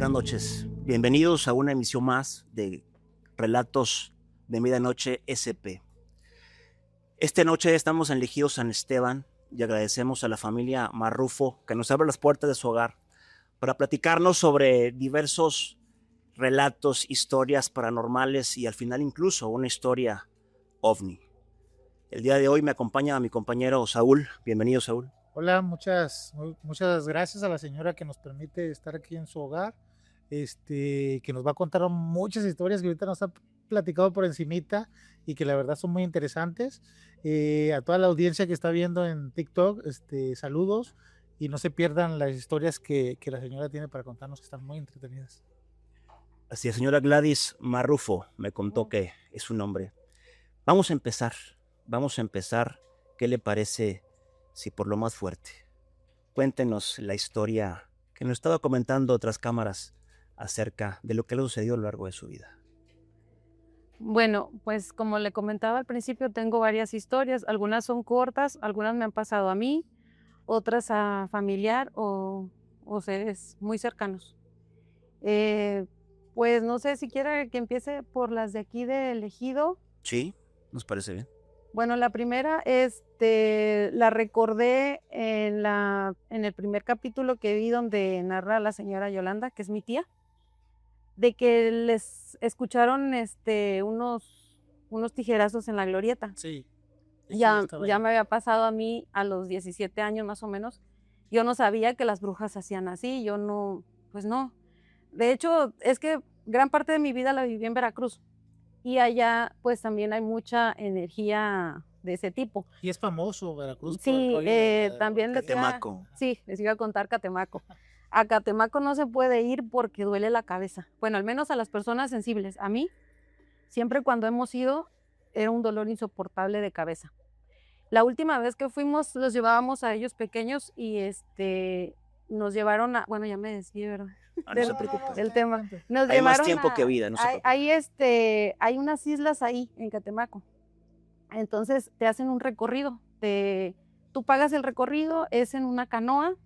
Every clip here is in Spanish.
buenas noches. Bienvenidos a una emisión más de Relatos de Medianoche SP. Esta noche estamos en Ejido San Esteban y agradecemos a la familia Marrufo que nos abre las puertas de su hogar para platicarnos sobre diversos relatos, historias paranormales y al final incluso una historia ovni. El día de hoy me acompaña mi compañero Saúl. Bienvenido, Saúl. Hola, muchas gracias a la señora que nos permite estar aquí en su hogar, que nos va a contar muchas historias que ahorita nos ha platicado por encimita y que la verdad son muy interesantes. A toda la audiencia que está viendo en TikTok, saludos y no se pierdan las historias que la señora tiene para contarnos, que están muy entretenidas. Así es, señora Gladys Marrufo me contó que es su nombre. Vamos a empezar. ¿Qué le parece si por lo más fuerte? Cuéntenos la historia que nos estaba comentando otras cámaras acerca de lo que le sucedió a lo largo de su vida. Bueno, pues como le comentaba al principio, tengo varias historias. Algunas son cortas, algunas me han pasado a mí, otras a familiar o seres muy cercanos. Pues no sé si quiere que empiece por las de aquí del Ejido. Sí, nos parece bien. Bueno, la primera, la recordé en el primer capítulo que vi donde narra la señora Yolanda, que es mi tía, de que les escucharon unos tijerazos en la glorieta. Sí. Ya me había pasado a mí a los 17 años más o menos. Yo no sabía que las brujas hacían así, yo no, pues no. De hecho, es que gran parte de mi vida la viví en Veracruz. Y allá pues también hay mucha energía de ese tipo. Y es famoso Veracruz. Sí, también Catemaco. les iba a contar Catemaco. A Catemaco no se puede ir porque duele la cabeza. Bueno, al menos a las personas sensibles. A mí, siempre cuando hemos ido, era un dolor insoportable de cabeza. La última vez que fuimos, los llevábamos a ellos pequeños y nos llevaron a, bueno, ya me desvié, ¿verdad? No se preocupe. Del tema. Nos Hay más llevaron tiempo que vida, no se preocupe. hay unas islas ahí en Catemaco. Entonces te hacen un recorrido. Tú pagas el recorrido, es en una canoa,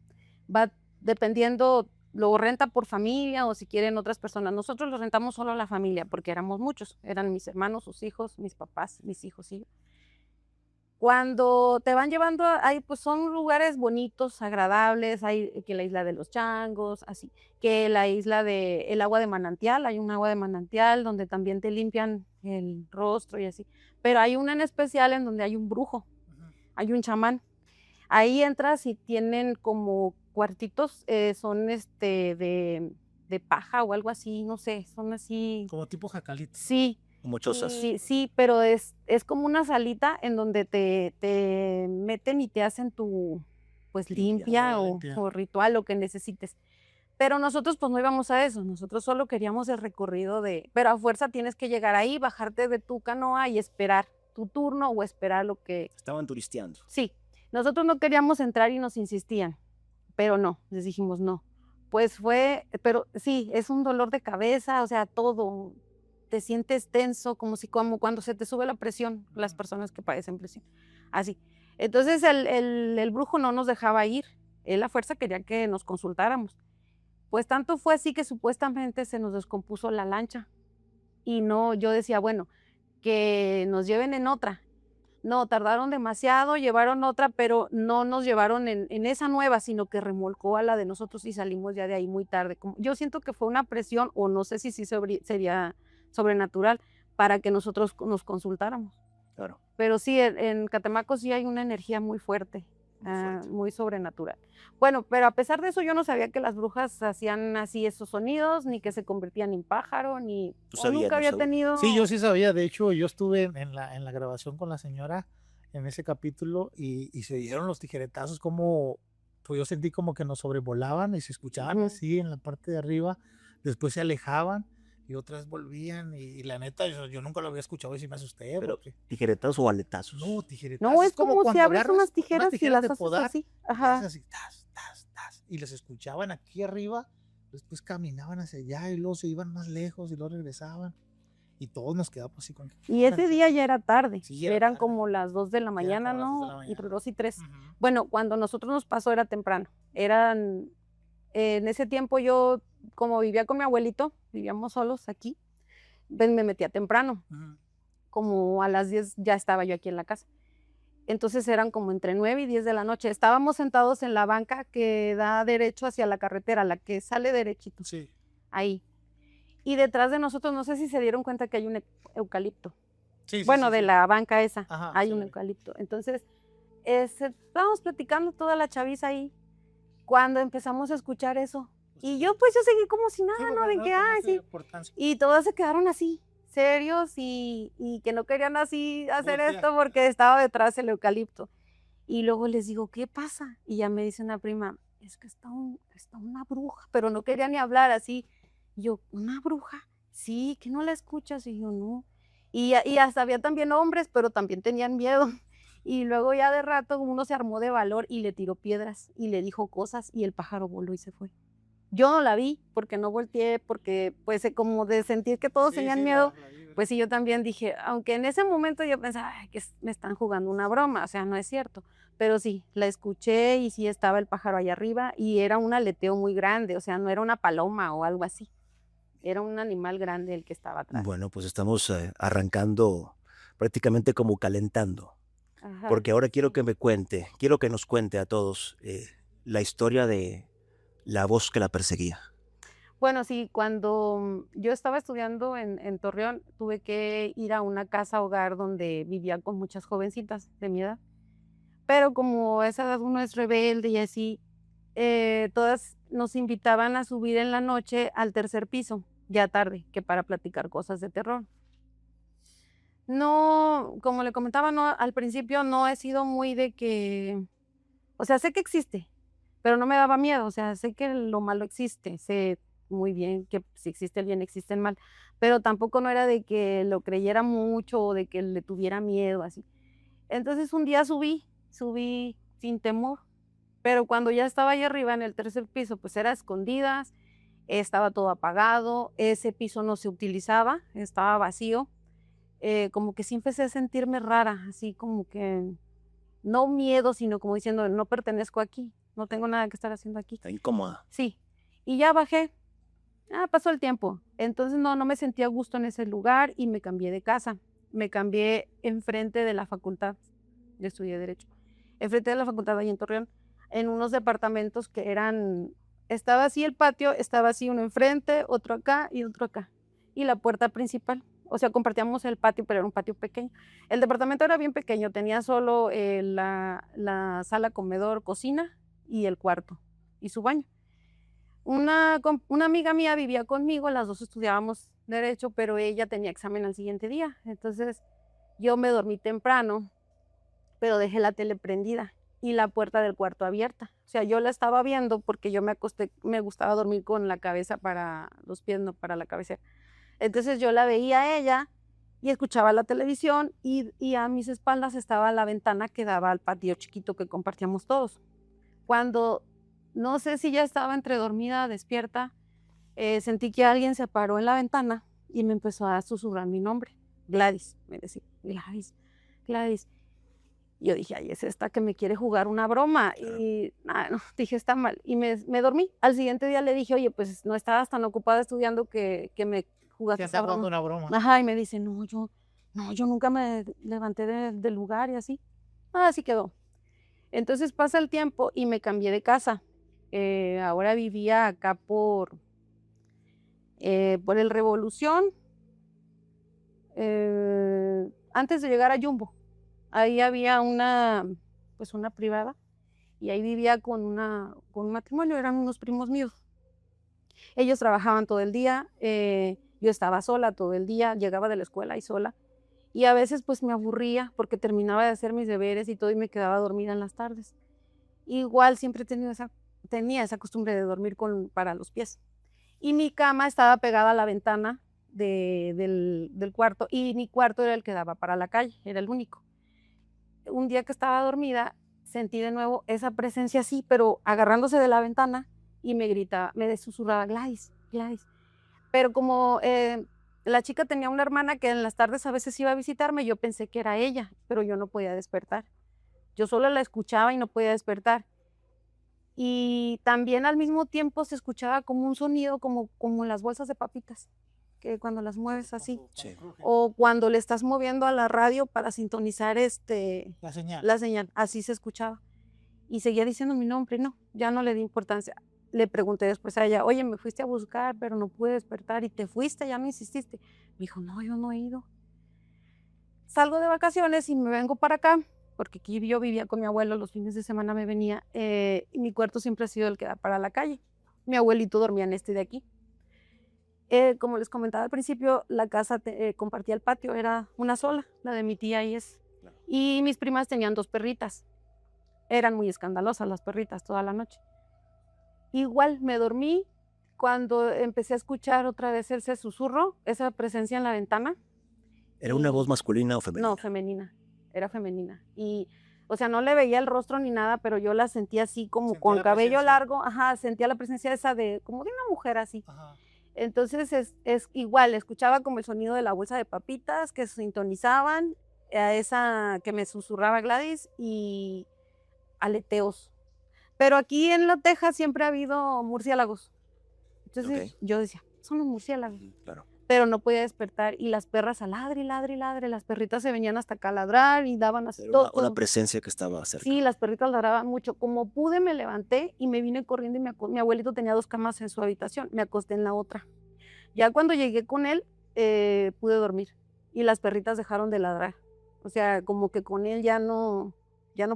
va dependiendo, lo renta por familia o si quieren otras personas. Nosotros lo rentamos solo a la familia porque éramos muchos. Eran mis hermanos, sus hijos, mis papás, mis hijos y yo. Cuando te van llevando, pues son lugares bonitos, agradables, hay que la isla de los changos, así, que la isla el agua de manantial, hay un agua de manantial donde también te limpian el rostro y así, pero hay una en especial en donde hay un brujo, hay un chamán. Ahí entras y tienen como cuartitos, son de paja o algo así, no sé, son así. Como tipo jacalito. Sí. Muchosas. Sí, pero es como una salita en donde te meten y te hacen tu pues limpia o ritual, lo que necesites. Pero nosotros pues no íbamos a eso, nosotros solo queríamos el recorrido pero a fuerza tienes que llegar ahí, bajarte de tu canoa y esperar tu turno o esperar lo que... Estaban turisteando. Sí, nosotros no queríamos entrar y nos insistían, pero no, les dijimos no. Pues pero sí, es un dolor de cabeza, o sea, todo... te sientes tenso, como cuando se te sube la presión, las personas que padecen presión, así. Entonces el brujo no nos dejaba ir, él a fuerza quería que nos consultáramos. Pues tanto fue así que supuestamente se nos descompuso la lancha y no, yo decía, bueno, que nos lleven en otra. No, tardaron demasiado, llevaron otra, pero no nos llevaron en esa nueva, sino que remolcó a la de nosotros y salimos ya de ahí muy tarde. Yo siento que fue una presión, o no sé si sería sobrenatural, para que nosotros nos consultáramos. Claro. Pero sí, en Catemaco sí hay una energía muy fuerte, muy sobrenatural. Bueno, pero a pesar de eso yo no sabía que las brujas hacían así esos sonidos, ni que se convertían en pájaro, ni... ¿Tú sabías, nunca había tenido... Sí, yo sí sabía. De hecho, yo estuve en la grabación con la señora en ese capítulo y se dieron los tijeretazos como... Pues yo sentí como que nos sobrevolaban y se escuchaban así en la parte de arriba. Después se alejaban y otras volvían y la neta yo nunca lo había escuchado y sí me asusté. Pero porque... ¿tijeretazos o aletazos? No, tijeretazos. No, es como si abres agarras unas tijeras y las de haces podar, así. Ajá. Y así, tas, tas, tas, y les escuchaban aquí arriba, después caminaban hacia allá y luego se iban más lejos y luego regresaban. Y todos nos quedamos así con... Y ese día ya era tarde, Sí, eran tarde. como las 2 de la mañana, ¿no? Entre 2 y 3. Bueno, cuando nosotros nos pasó era temprano. En ese tiempo yo como vivía con mi abuelito, vivíamos solos aquí, pues me metía temprano, como a las 10 ya estaba yo aquí en la casa. Entonces eran como entre 9 y 10 de la noche. Estábamos sentados en la banca que da derecho hacia la carretera, la que sale derechito, Sí. ahí. Y detrás de nosotros, no sé si se dieron cuenta que hay un eucalipto. Sí, sí, Bueno, sí, de sí. la banca esa, Ajá, hay sí, un la vi. eucalipto. Entonces, estábamos platicando toda la chaviza ahí, cuando empezamos a escuchar eso. Y yo seguí como si nada, Sí, ¿no? porque De no que, tomaste sí. importancia. Y todos se quedaron así, serios, y que no querían así hacer Voltear. esto porque estaba detrás el eucalipto. Y luego les digo, ¿qué pasa? Y ya me dice una prima, es que está una bruja, pero no quería ni hablar así. Y yo, ¿una bruja? Sí, que no la escuchas. Y yo, no. Y hasta había también hombres, pero también tenían miedo. Y luego ya de rato uno se armó de valor y le tiró piedras y le dijo cosas y el pájaro voló y se fue. Yo no la vi porque no volteé, porque pues como de sentir que todos Sí, tenían sí, miedo, la vi, pues sí, yo también dije, aunque en ese momento yo pensaba: "Ay, que me están jugando una broma", o sea, no es cierto, pero sí, la escuché y sí estaba el pájaro allá arriba y era un aleteo muy grande, o sea, no era una paloma o algo así, era un animal grande el que estaba atrás. Bueno, pues estamos arrancando prácticamente como calentando, Ajá. porque ahora quiero que nos cuente a todos la historia de la voz que la perseguía. Bueno, sí, cuando yo estaba estudiando en Torreón, tuve que ir a una casa hogar donde vivía con muchas jovencitas de mi edad. Pero como a esa edad uno es rebelde y así, todas nos invitaban a subir en la noche al tercer piso, ya tarde, que para platicar cosas de terror. No, como le comentaba, no, al principio no he sido muy de que, o sea, sé que existe, pero no me daba miedo, o sea, sé que lo malo existe, sé muy bien que si existe el bien, existe el mal, pero tampoco no era de que lo creyera mucho o de que le tuviera miedo, así. Entonces un día subí sin temor, pero cuando ya estaba ahí arriba en el tercer piso, pues era a escondidas, estaba todo apagado, ese piso no se utilizaba, estaba vacío, como que sí empecé a sentirme rara, así como que no miedo, sino como diciendo, no pertenezco aquí, no tengo nada que estar haciendo aquí. Está incómoda. Sí, y ya bajé, pasó el tiempo, entonces no me sentía a gusto en ese lugar y me cambié de casa, me cambié enfrente de la facultad, yo estudié Derecho, enfrente de la facultad ahí en Torreón, en unos departamentos que estaba así el patio, estaba así uno enfrente, otro acá y otro acá, y la puerta principal, o sea, compartíamos el patio, pero era un patio pequeño. El departamento era bien pequeño, tenía solo la sala, comedor, cocina y el cuarto y su baño. Una amiga mía vivía conmigo, las dos estudiábamos Derecho, pero ella tenía examen al siguiente día, entonces yo me dormí temprano, pero dejé la tele prendida y la puerta del cuarto abierta. O sea, yo la estaba viendo porque yo me acosté, me gustaba dormir con la cabeza para los pies, no para la cabecera. Entonces yo la veía a ella y escuchaba la televisión y a mis espaldas estaba la ventana que daba al patio chiquito que compartíamos todos. Cuando no sé si ya estaba entre dormida, despierta, sentí que alguien se paró en la ventana y me empezó a susurrar mi nombre. Gladys, me decía, Gladys, Gladys. Yo dije, ay, es esta que me quiere jugar una broma. Claro. Y no, dije, está mal. Y me dormí. Al siguiente día le dije, oye, pues no estabas tan ocupada estudiando que me jugaste Te esa anda jugando broma. una broma. Ajá, y me dice, no, yo nunca me levanté del lugar y así. Así quedó. Entonces pasa el tiempo y me cambié de casa. Ahora vivía acá por el Revolución, antes de llegar a Jumbo. Ahí había pues una privada y ahí vivía con un matrimonio, eran unos primos míos. Ellos trabajaban todo el día, yo estaba sola todo el día, llegaba de la escuela y sola. Y a veces pues me aburría porque terminaba de hacer mis deberes y todo y me quedaba dormida en las tardes. Igual siempre tenía esa costumbre de dormir para los pies. Y mi cama estaba pegada a la ventana del cuarto y mi cuarto era el que daba para la calle, era el único. Un día que estaba dormida, sentí de nuevo esa presencia así, pero agarrándose de la ventana y me susurraba, Gladys, Gladys. Pero como la chica tenía una hermana que en las tardes a veces iba a visitarme, yo pensé que era ella, pero yo no podía despertar. Yo solo la escuchaba y no podía despertar. Y también al mismo tiempo se escuchaba como un sonido, como las bolsas de papitas, que cuando las mueves así, Sí. o cuando le estás moviendo a la radio para sintonizar La señal. la señal, así se escuchaba. Y seguía diciendo mi nombre, y no, ya no le di importancia. Le pregunté después a ella, oye, me fuiste a buscar, pero no pude despertar, y te fuiste, ya no insististe. Me dijo, no, yo no he ido. Salgo de vacaciones y me vengo para acá, porque aquí yo vivía con mi abuelo, los fines de semana me venía, y mi cuarto siempre ha sido el que da para la calle. Mi abuelito dormía en este de aquí. Como les comentaba al principio, la casa compartía el patio, era una sola, la de mi tía y es. Claro. Y mis primas tenían 2 perritas. Eran muy escandalosas las perritas toda la noche. Igual me dormí cuando empecé a escuchar otra vez ese susurro, esa presencia en la ventana. ¿Era una voz masculina o femenina? No, femenina, era femenina. Y, o sea, no le veía el rostro ni nada, pero yo la sentía así como Sentía con la cabello presencia. largo, ajá, sentía la presencia esa como de una mujer así. Ajá. Entonces es igual, escuchaba como el sonido de la bolsa de papitas que sintonizaban a esa que me susurraba Gladys y aleteos. Pero aquí en La Teja siempre ha habido murciélagos. Entonces Ok. yo decía, son los murciélagos. Claro. Pero no podía despertar y las perras a ladre y ladre y ladre, las perritas se venían hasta acá a ladrar y daban así Era todo. una presencia que estaba cerca. Sí, las perritas ladraban mucho. Como pude me levanté y me vine corriendo y mi abuelito tenía 2 camas en su habitación, me acosté en la otra. Ya cuando llegué con él, pude dormir y las perritas dejaron de ladrar. O sea, como que con él ya no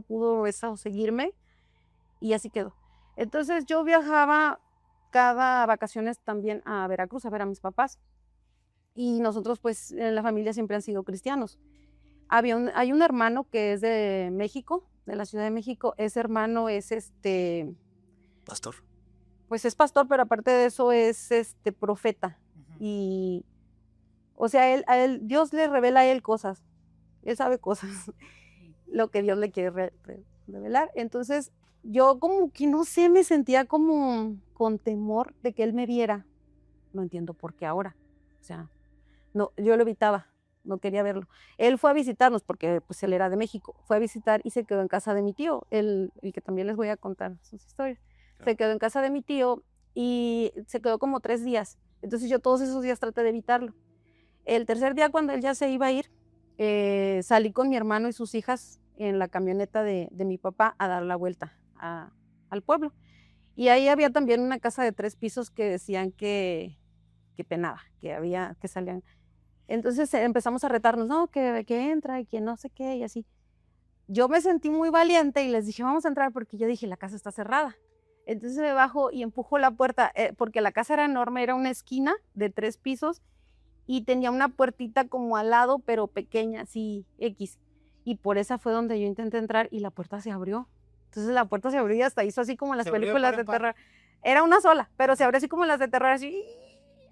pudo eso seguirme y así quedó. Entonces yo viajaba cada vacaciones también a Veracruz a ver a mis papás y nosotros pues en la familia siempre han sido cristianos. Hay un hermano que es de México, de la Ciudad de México. Ese hermano es Pastor. pues es pastor, pero aparte de eso es profeta. Ujú. Y, o sea, Dios le revela a él cosas. Él sabe cosas, lo que Dios le quiere revelar. Entonces, yo como que no sé, me sentía como con temor de que él me viera. No entiendo por qué ahora. O sea, no, yo lo evitaba, no quería verlo. Él fue a visitarnos porque pues él era de México. Fue a visitar y se quedó en casa de mi tío, el que también les voy a contar sus historias. Claro. Se quedó en casa de mi tío y se quedó como 3 días. Entonces yo todos esos días traté de evitarlo. El tercer día, cuando él ya se iba a ir, salí con mi hermano y sus hijas en la camioneta de mi papá a dar la vuelta al pueblo. Y ahí había también una casa de 3 pisos que decían que penaba, que salían. Entonces empezamos a retarnos, no, que entra y que no sé qué y así. Yo me sentí muy valiente y les dije, vamos a entrar porque yo dije, la casa está cerrada. Entonces me bajo y empujo la puerta, porque la casa era enorme, era una esquina de 3 pisos y tenía una puertita como al lado, pero pequeña, así, X. Y por esa fue donde yo intenté entrar y la puerta se abrió. Entonces la puerta se abrió y hasta hizo así como en las Se abrió de películas par de en par. terror. Era una sola, pero se abrió así como en las de terror, así.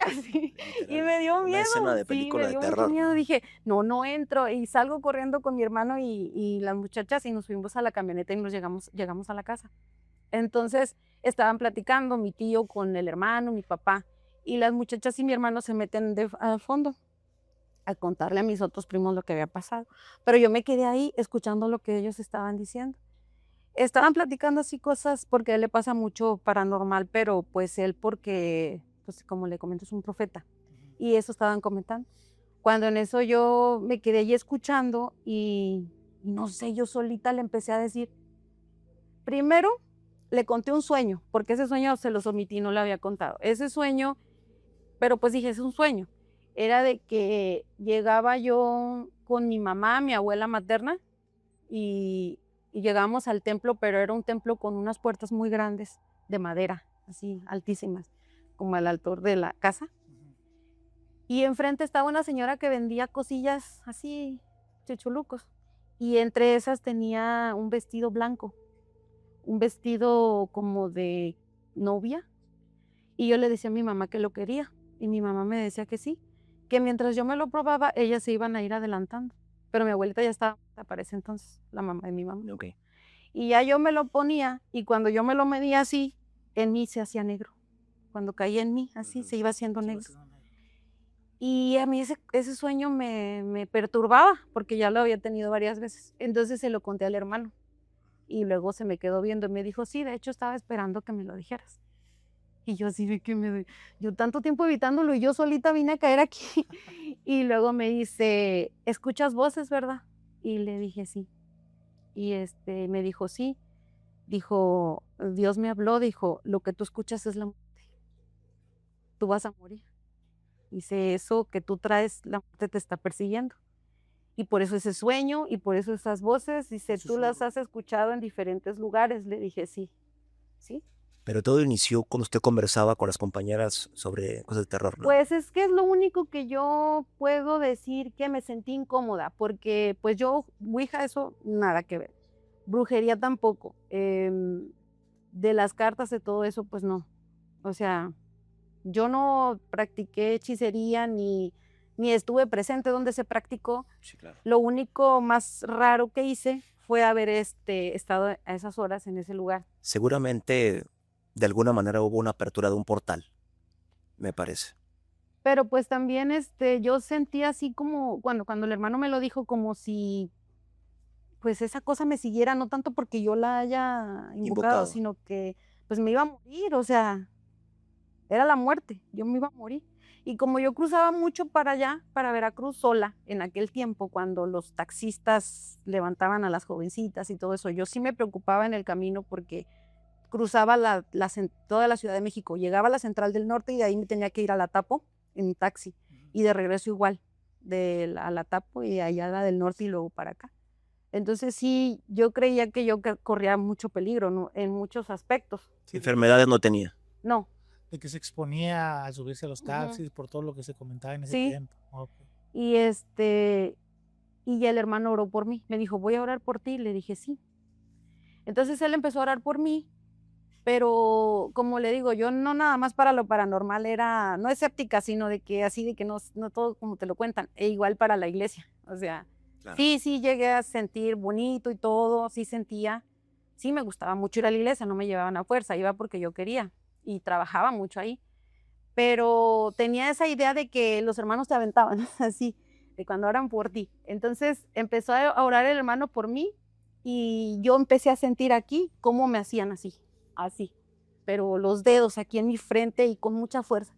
Así. Y Literal, me dio una miedo. escena de Sí, película me de dio mucho terror. miedo. Dije, no entro. Y salgo corriendo con mi hermano y las muchachas y nos fuimos a la camioneta y llegamos a la casa. Entonces estaban platicando mi tío con el hermano, mi papá, y las muchachas y mi hermano se meten al fondo a contarle a mis otros primos lo que había pasado. Pero yo me quedé ahí escuchando lo que ellos estaban diciendo. Estaban platicando así cosas porque a él le pasa mucho paranormal, pero pues él porque, pues como le comento, es un profeta. Y eso estaban comentando. Cuando en eso yo me quedé ahí escuchando y no sé, yo solita le empecé a decir, primero le conté un sueño, porque ese sueño se los omití, no le había contado. Ese sueño, pero pues dije, es un sueño. Era de que llegaba yo con mi mamá, mi abuela materna, y llegamos al templo, pero era un templo con unas puertas muy grandes de madera, así altísimas, como al altor de la casa. Y enfrente estaba una señora que vendía cosillas así, chuchulucos, y entre esas tenía un vestido blanco, un vestido como de novia, y yo le decía a mi mamá que lo quería, y mi mamá me decía que sí, que mientras yo me lo probaba, ellas se iban a ir adelantando, pero mi abuelita ya estaba, aparece entonces, la mamá de mi mamá. Ok. Y ya yo me lo ponía, y cuando yo me lo medía así, en mí se hacía negro. Cuando caía en mí, así se iba haciendo negro. Y a mí ese sueño me perturbaba, porque ya lo había tenido varias veces. Entonces se lo conté al hermano. Y luego se me quedó viendo y me dijo, sí, de hecho estaba esperando que me lo dijeras. Y yo así de que yo tanto tiempo evitándolo y yo solita vine a caer aquí. Y luego me dice, ¿escuchas voces, verdad? Y le dije, sí. Y me dijo, sí. Dijo, Dios me habló, dijo, lo que tú escuchas es la muerte. Tú vas a morir. Dice, eso que tú traes, la muerte te está persiguiendo. Y por eso ese sueño y por eso esas voces, dice, tú las has escuchado en diferentes lugares. Le dije, sí, sí. Pero todo inició cuando usted conversaba con las compañeras sobre cosas de terror, ¿no? Pues es que es lo único que yo puedo decir que me sentí incómoda, porque pues yo, Ouija, eso nada que ver. Brujería tampoco. De las cartas, de todo eso, pues no. O sea, yo no practiqué hechicería ni estuve presente donde se practicó. Sí, claro. Lo único más raro que hice fue haber estado a esas horas en ese lugar. Seguramente, de alguna manera hubo una apertura de un portal, me parece. Pero pues también yo sentí así como, cuando el hermano me lo dijo, como si pues esa cosa me siguiera, no tanto porque yo la haya invocado, Invocado. sino que pues me iba a morir, o sea, era la muerte, yo me iba a morir. Y como yo cruzaba mucho para allá, para Veracruz sola, en aquel tiempo, cuando los taxistas levantaban a las jovencitas y todo eso, yo sí me preocupaba en el camino porque cruzaba toda la Ciudad de México, llegaba a la Central del Norte y de ahí me tenía que ir a la Tapo en taxi, y de regreso igual, a la Tapo y allá a la del Norte y luego para acá. Entonces sí, yo creía que yo corría mucho peligro, ¿no? En muchos aspectos. Enfermedades no tenía. No, De que se exponía a subirse a los Ujú. taxis por todo lo que se comentaba en ese Sí. tiempo. Ok. y y ya el hermano oró por mí. Me dijo, voy a orar por ti. Le dije, sí. Entonces él empezó a orar por mí, pero como le digo, yo no nada más para lo paranormal era, no escéptica, sino de que así, de que no todo como te lo cuentan, e igual para la iglesia. O sea, Claro. sí llegué a sentir bonito y todo, sí sentía, sí me gustaba mucho ir a la iglesia, no me llevaban a fuerza, iba porque yo quería y trabajaba mucho ahí. Pero tenía esa idea de que los hermanos te aventaban, así, de cuando oran por ti. Entonces empezó a orar el hermano por mí y yo empecé a sentir aquí cómo me hacían así, pero los dedos aquí en mi frente y con mucha fuerza.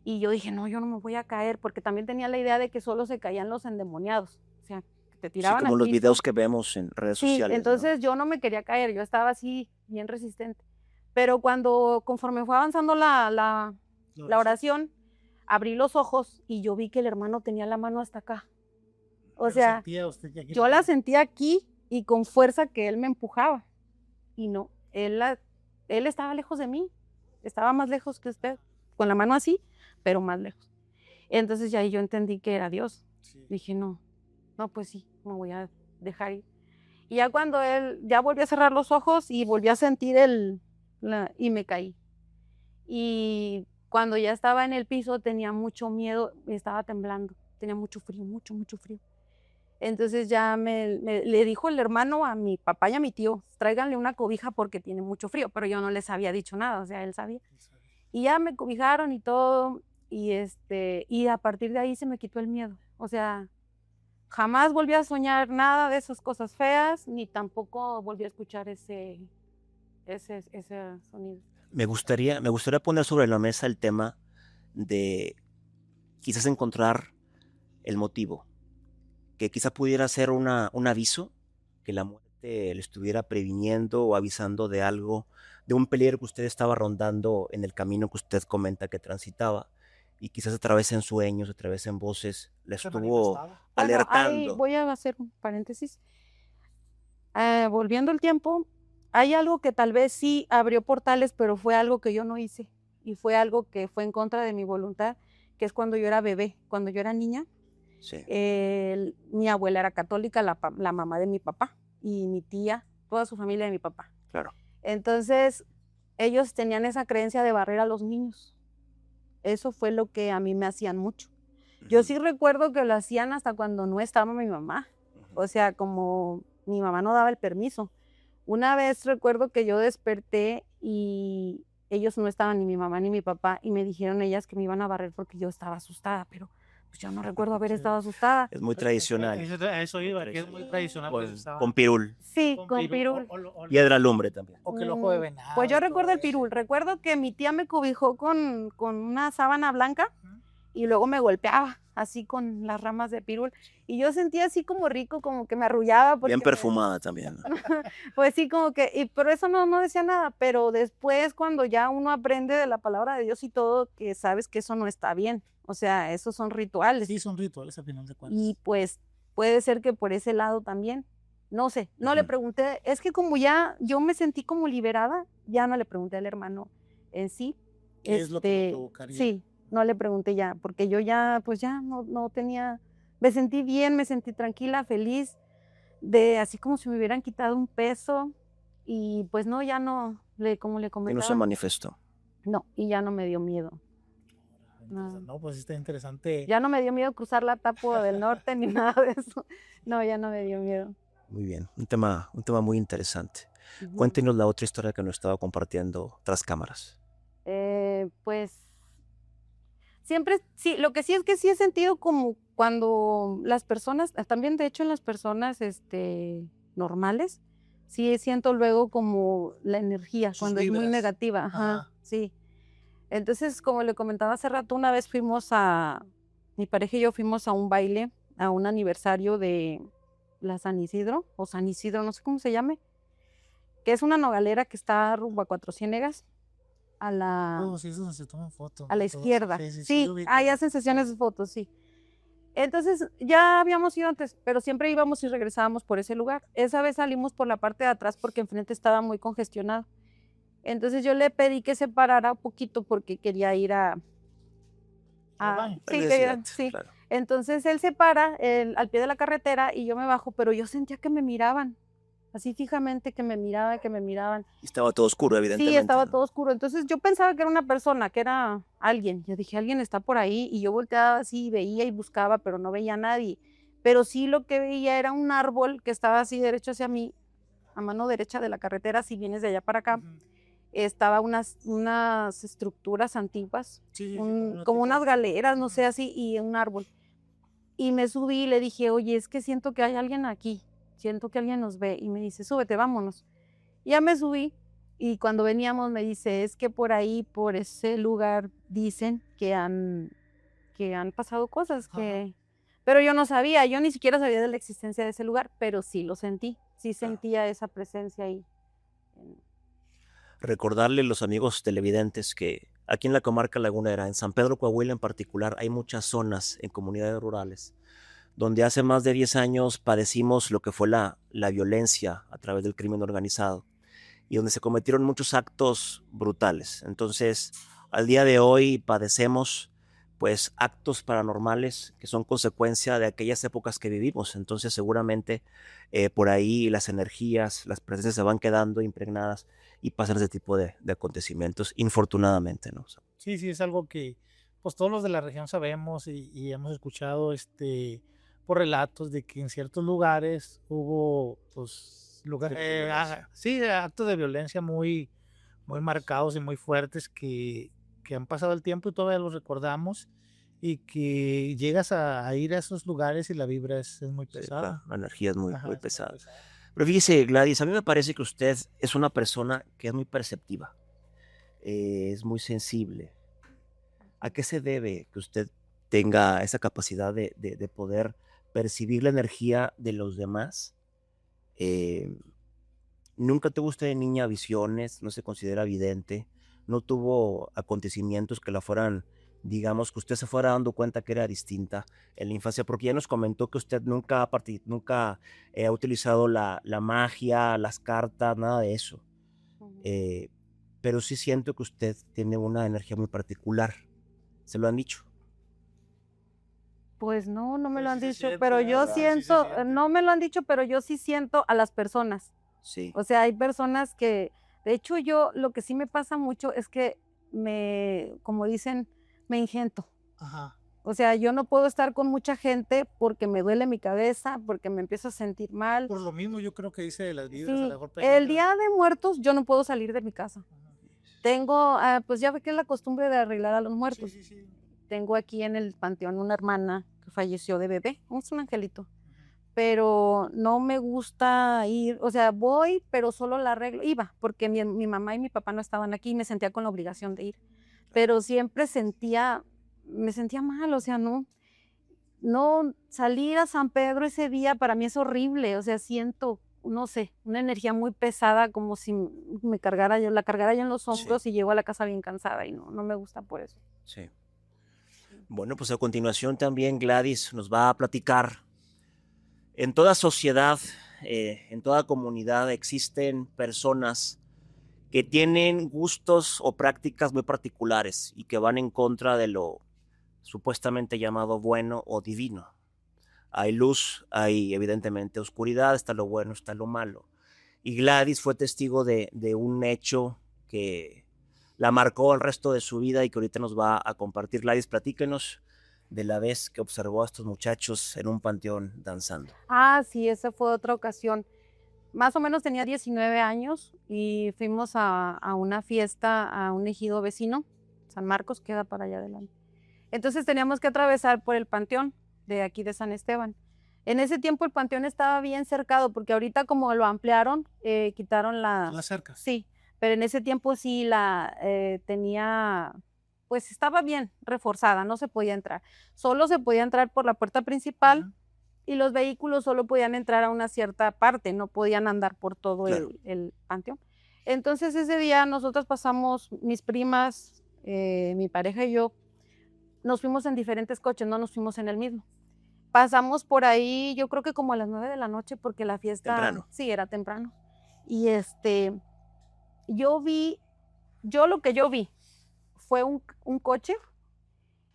Y yo dije, no, yo no me voy a caer, porque también tenía la idea de que solo se caían los endemoniados, o sea, que te Sí, tiraban como al los piso. videos que vemos en redes Sí, sociales, ¿no? entonces yo no me quería caer, yo estaba así, bien resistente. Pero conforme fue avanzando la oración, abrí los ojos y yo vi que el hermano tenía la mano hasta acá. O Pero sea, sentía usted que aquí yo la sentía aquí y con fuerza que él me empujaba. Y no, él estaba lejos de mí, estaba más lejos que usted, con la mano así, pero más lejos. Entonces ya ahí yo entendí que era Dios. Sí. Dije, no, pues sí, me voy a dejar ir. Y ya cuando él, ya volví a cerrar los ojos y volví a sentir y me caí. Y cuando ya estaba en el piso tenía mucho miedo, estaba temblando, tenía mucho frío, mucho frío. Entonces ya le dijo el hermano a mi papá y a mi tío, tráiganle una cobija porque tiene mucho frío, pero yo no les había dicho nada, o sea, él sabía. Y ya me cobijaron y todo, y a partir de ahí se me quitó el miedo. O sea, jamás volví a soñar nada de esas cosas feas, ni tampoco volví a escuchar ese sonido. Me gustaría poner sobre la mesa el tema de quizás encontrar el motivo, que quizás pudiera ser un aviso, que la muerte le estuviera previniendo o avisando de algo, de un peligro que usted estaba rondando en el camino que usted comenta que transitaba, y quizás a través en sueños, a través en voces, le ¿Se estuvo manifestaba? Bueno, ahí alertando. voy a hacer un paréntesis. Volviendo el tiempo, hay algo que tal vez sí abrió portales, pero fue algo que yo no hice y fue algo que fue en contra de mi voluntad, que es cuando yo era bebé, cuando yo era niña. Sí, Mi abuela era católica, la mamá de mi papá y mi tía, toda su familia de mi papá. claro. Entonces, ellos tenían esa creencia de barrer a los niños. Eso fue lo que a mí me hacían mucho. Yo sí recuerdo que lo hacían hasta cuando no estaba mi mamá. O sea, como mi mamá no daba el permiso. Una vez recuerdo que yo desperté y ellos no estaban, ni mi mamá ni mi papá, y me dijeron ellas que me iban a barrer porque yo estaba asustada, pero Pues yo no recuerdo haber estado asustada. Es muy tradicional. A eso iba, que es muy tradicional. Pues, Con pirul. Sí, con pirul. Piedra lumbre también. O que el ojo de venado. Pues yo y todo recuerdo el eso. pirul. Recuerdo que mi tía me cobijó con una sábana blanca y luego me golpeaba así con las ramas de pirul. Y yo sentía así como rico, como que me arrullaba. Bien perfumada también. ¿No? Pues sí, como que, pero eso no decía nada. Pero después, cuando ya uno aprende de la palabra de Dios y todo, que sabes que eso no está bien. O sea, esos son rituales. Sí, son rituales al final de cuentas. Y pues puede ser que por ese lado también. No sé, no le pregunté. Es que como ya yo me sentí como liberada, ya no le pregunté al hermano en sí. ¿Qué es lo que lo provocaría? Sí, no le pregunté ya, porque yo ya, pues ya no tenía, me sentí bien, me sentí tranquila, feliz, así como si me hubieran quitado un peso. Y pues no, ya no, como le Y comentaba. no se manifestó. No, y ya no me dio miedo. No, pues está interesante. Ya no me dio miedo cruzar la Tapua del Norte ni nada de eso. No, ya no me dio miedo. Muy bien, un tema muy interesante. Cuéntenos la otra historia que nos estaba compartiendo tras cámaras. Pues siempre, sí, lo que sí es que sí he sentido como cuando las personas, también de hecho en las personas normales, sí siento luego como la energía, Sus cuando es muy vibras. negativa, Ajá. sí. Entonces, como le comentaba hace rato, una vez mi pareja y yo fuimos a un baile, a un aniversario de la San Isidro, o San Isidro, no sé cómo se llame, que es una nogalera que está rumbo a Cuatro Ciénegas, Oh, sí, es donde se toman fotos. a la izquierda. Sí, lo ubico. ahí hacen sesiones de fotos, sí. Entonces, ya habíamos ido antes, pero siempre íbamos y regresábamos por ese lugar. Esa vez salimos por la parte de atrás porque enfrente estaba muy congestionado. Entonces yo le pedí que se parara un poquito porque quería ir Al baño. sí, Necesidad, sí. claro. Entonces él se para al pie de la carretera y yo me bajo, pero yo sentía que me miraban, así fijamente que me miraban. Y estaba todo oscuro, evidentemente. Sí, estaba ¿no? todo oscuro. Entonces yo pensaba que era una persona, que era alguien. Yo dije, alguien está por ahí. Y yo volteaba así, veía y buscaba, pero no veía a nadie. Pero sí lo que veía era un árbol que estaba así derecho hacia mí, a mano derecha de la carretera, si vienes de allá para acá. Estaba unas estructuras antiguas, Sí, como unas galeras, no sé, así, y un árbol. Y me subí y le dije, oye, es que siento que hay alguien aquí, siento que alguien nos ve. Y me dice, súbete, vámonos. Y ya me subí y cuando veníamos me dice, es que por ahí, por ese lugar, dicen que han pasado cosas, pero yo no sabía, yo ni siquiera sabía de la existencia de ese lugar, pero sí lo sentí, sí sentía esa presencia ahí. Recordarle a los amigos televidentes que aquí en la comarca lagunera, en San Pedro Coahuila en particular, hay muchas zonas en comunidades rurales donde hace más de 10 años padecimos lo que fue la violencia a través del crimen organizado y donde se cometieron muchos actos brutales. Entonces, al día de hoy padecemos pues actos paranormales que son consecuencia de aquellas épocas que vivimos. Entonces, seguramente por ahí las energías, las presencias se van quedando impregnadas y pasan ese tipo de acontecimientos, infortunadamente, ¿no? Sí, es algo que pues todos los de la región sabemos y hemos escuchado por relatos de que en ciertos lugares hubo pues actos de violencia muy marcados y muy fuertes que han pasado el tiempo y todavía los recordamos y que llegas a ir a esos lugares y la vibra es muy pesada. Sí, claro, la energía es muy Ajá, pesada. Pero fíjese, Gladys, a mí me parece que usted es una persona que es muy perceptiva, es muy sensible. ¿A qué se debe que usted tenga esa capacidad de poder percibir la energía de los demás? ¿Nunca tuvo usted de niña visiones? ¿No se considera vidente? ¿No tuvo acontecimientos que la fueran, digamos, que usted se fuera dando cuenta que era distinta en la infancia? Porque ya nos comentó que usted nunca ha utilizado la magia, las cartas, nada de eso. Pero sí siento que usted tiene una energía muy particular. ¿Se lo han dicho? Pues no me lo han Sí se dicho, siente, pero yo ¿verdad? Sí se siento, siente. no me lo han dicho, pero yo sí siento a las personas. Sí. O sea, hay personas que, de hecho, yo lo que sí me pasa mucho es que como dicen, me ingento. Ajá. O sea, yo no puedo estar con mucha gente porque me duele mi cabeza, porque me empiezo a sentir mal. Por lo mismo yo creo que dice de las vibras, a Sí, lo mejor el Día de Muertos yo no puedo salir de mi casa. Ajá. Tengo, pues ya ve que es la costumbre de arreglar a los muertos. Sí. tengo aquí en el panteón una hermana que falleció de bebé, es un angelito, pero no me gusta ir, o sea, voy, pero solo la arreglo, iba, porque mi mamá y mi papá no estaban aquí y me sentía con la obligación de ir, pero siempre me sentía mal, o sea, no salir a San Pedro ese día para mí es horrible, o sea, siento, no sé, una energía muy pesada, como si la cargara yo en los hombros y llego a la casa bien cansada y no me gusta por eso. Sí. Bueno, pues a continuación también Gladys nos va a platicar. En toda sociedad, en toda comunidad existen personas que tienen gustos o prácticas muy particulares y que van en contra de lo supuestamente llamado bueno o divino. Hay luz, hay evidentemente oscuridad, está lo bueno, está lo malo. Y Gladys fue testigo de un hecho que la marcó el resto de su vida y que ahorita nos va a compartir. Gladys, platíquenos de la vez que observó a estos muchachos en un panteón danzando. Sí, esa fue otra ocasión. Más o menos tenía 19 años y fuimos a una fiesta a un ejido vecino, San Marcos, queda para allá adelante. Entonces teníamos que atravesar por el panteón de aquí de San Esteban. En ese tiempo el panteón estaba bien cercado, porque ahorita como lo ampliaron, quitaron las cercas. Sí, pero en ese tiempo sí tenía, pues estaba bien reforzada, no se podía entrar. Solo se podía entrar por la puerta principal y los vehículos solo podían entrar a una cierta parte, no podían andar por todo el panteón. Entonces ese día nosotros pasamos, mis primas, mi pareja y yo, nos fuimos en diferentes coches, no nos fuimos en el mismo. Pasamos por ahí, yo creo que como a las 9 de la noche, porque la fiesta... Temprano. Sí, era temprano. Y lo que yo vi fue un coche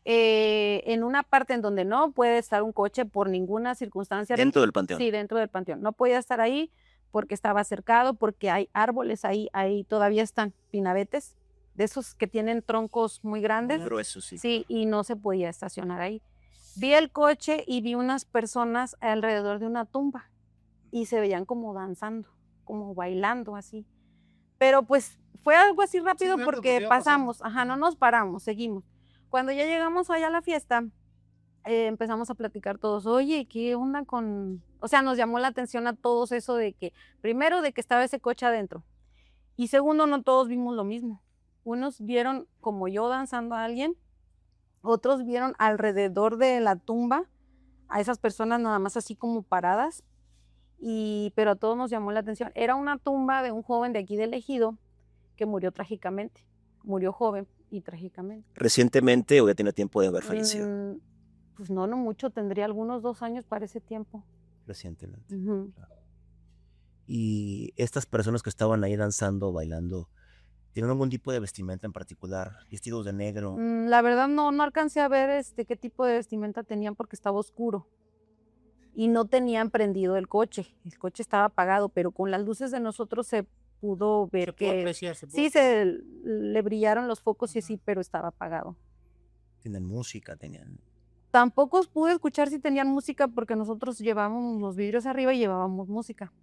en una parte en donde no puede estar un coche por ninguna circunstancia. ¿Dentro del panteón? Sí, dentro del panteón. No podía estar ahí porque estaba cercado, porque hay árboles ahí todavía están pinabetes, de esos que tienen troncos muy grandes. Muy gruesos, sí. Sí, y no se podía estacionar ahí. Vi el coche y vi unas personas alrededor de una tumba y se veían como danzando, como bailando así. Pero pues fue algo así rápido porque pasamos, no nos paramos, seguimos. Cuando ya llegamos allá a la fiesta, empezamos a platicar todos, oye, ¿qué onda con...? O sea, nos llamó la atención a todos eso de que, primero, de que estaba ese coche adentro. Y segundo, no todos vimos lo mismo. Unos vieron como yo danzando a alguien, otros vieron alrededor de la tumba a esas personas nada más así como paradas, pero a todos nos llamó la atención. Era una tumba de un joven de aquí del ejido que murió trágicamente, murió joven y trágicamente. ¿Recientemente o ya tiene tiempo de haber fallecido? Pues no mucho, tendría algunos 2 años para ese tiempo. Recientemente. Claro. Y estas personas que estaban ahí danzando, bailando, ¿tienen algún tipo de vestimenta en particular? ¿Vestidos de negro? La verdad no alcancé a ver qué tipo de vestimenta tenían porque estaba oscuro. Y no tenían prendido el coche estaba apagado, pero con las luces de nosotros se pudo ver sí, le brillaron los focos y sí, pero estaba apagado. ¿Tienen música? Tampoco pude escuchar si tenían música porque nosotros llevábamos los vidrios arriba y llevábamos música.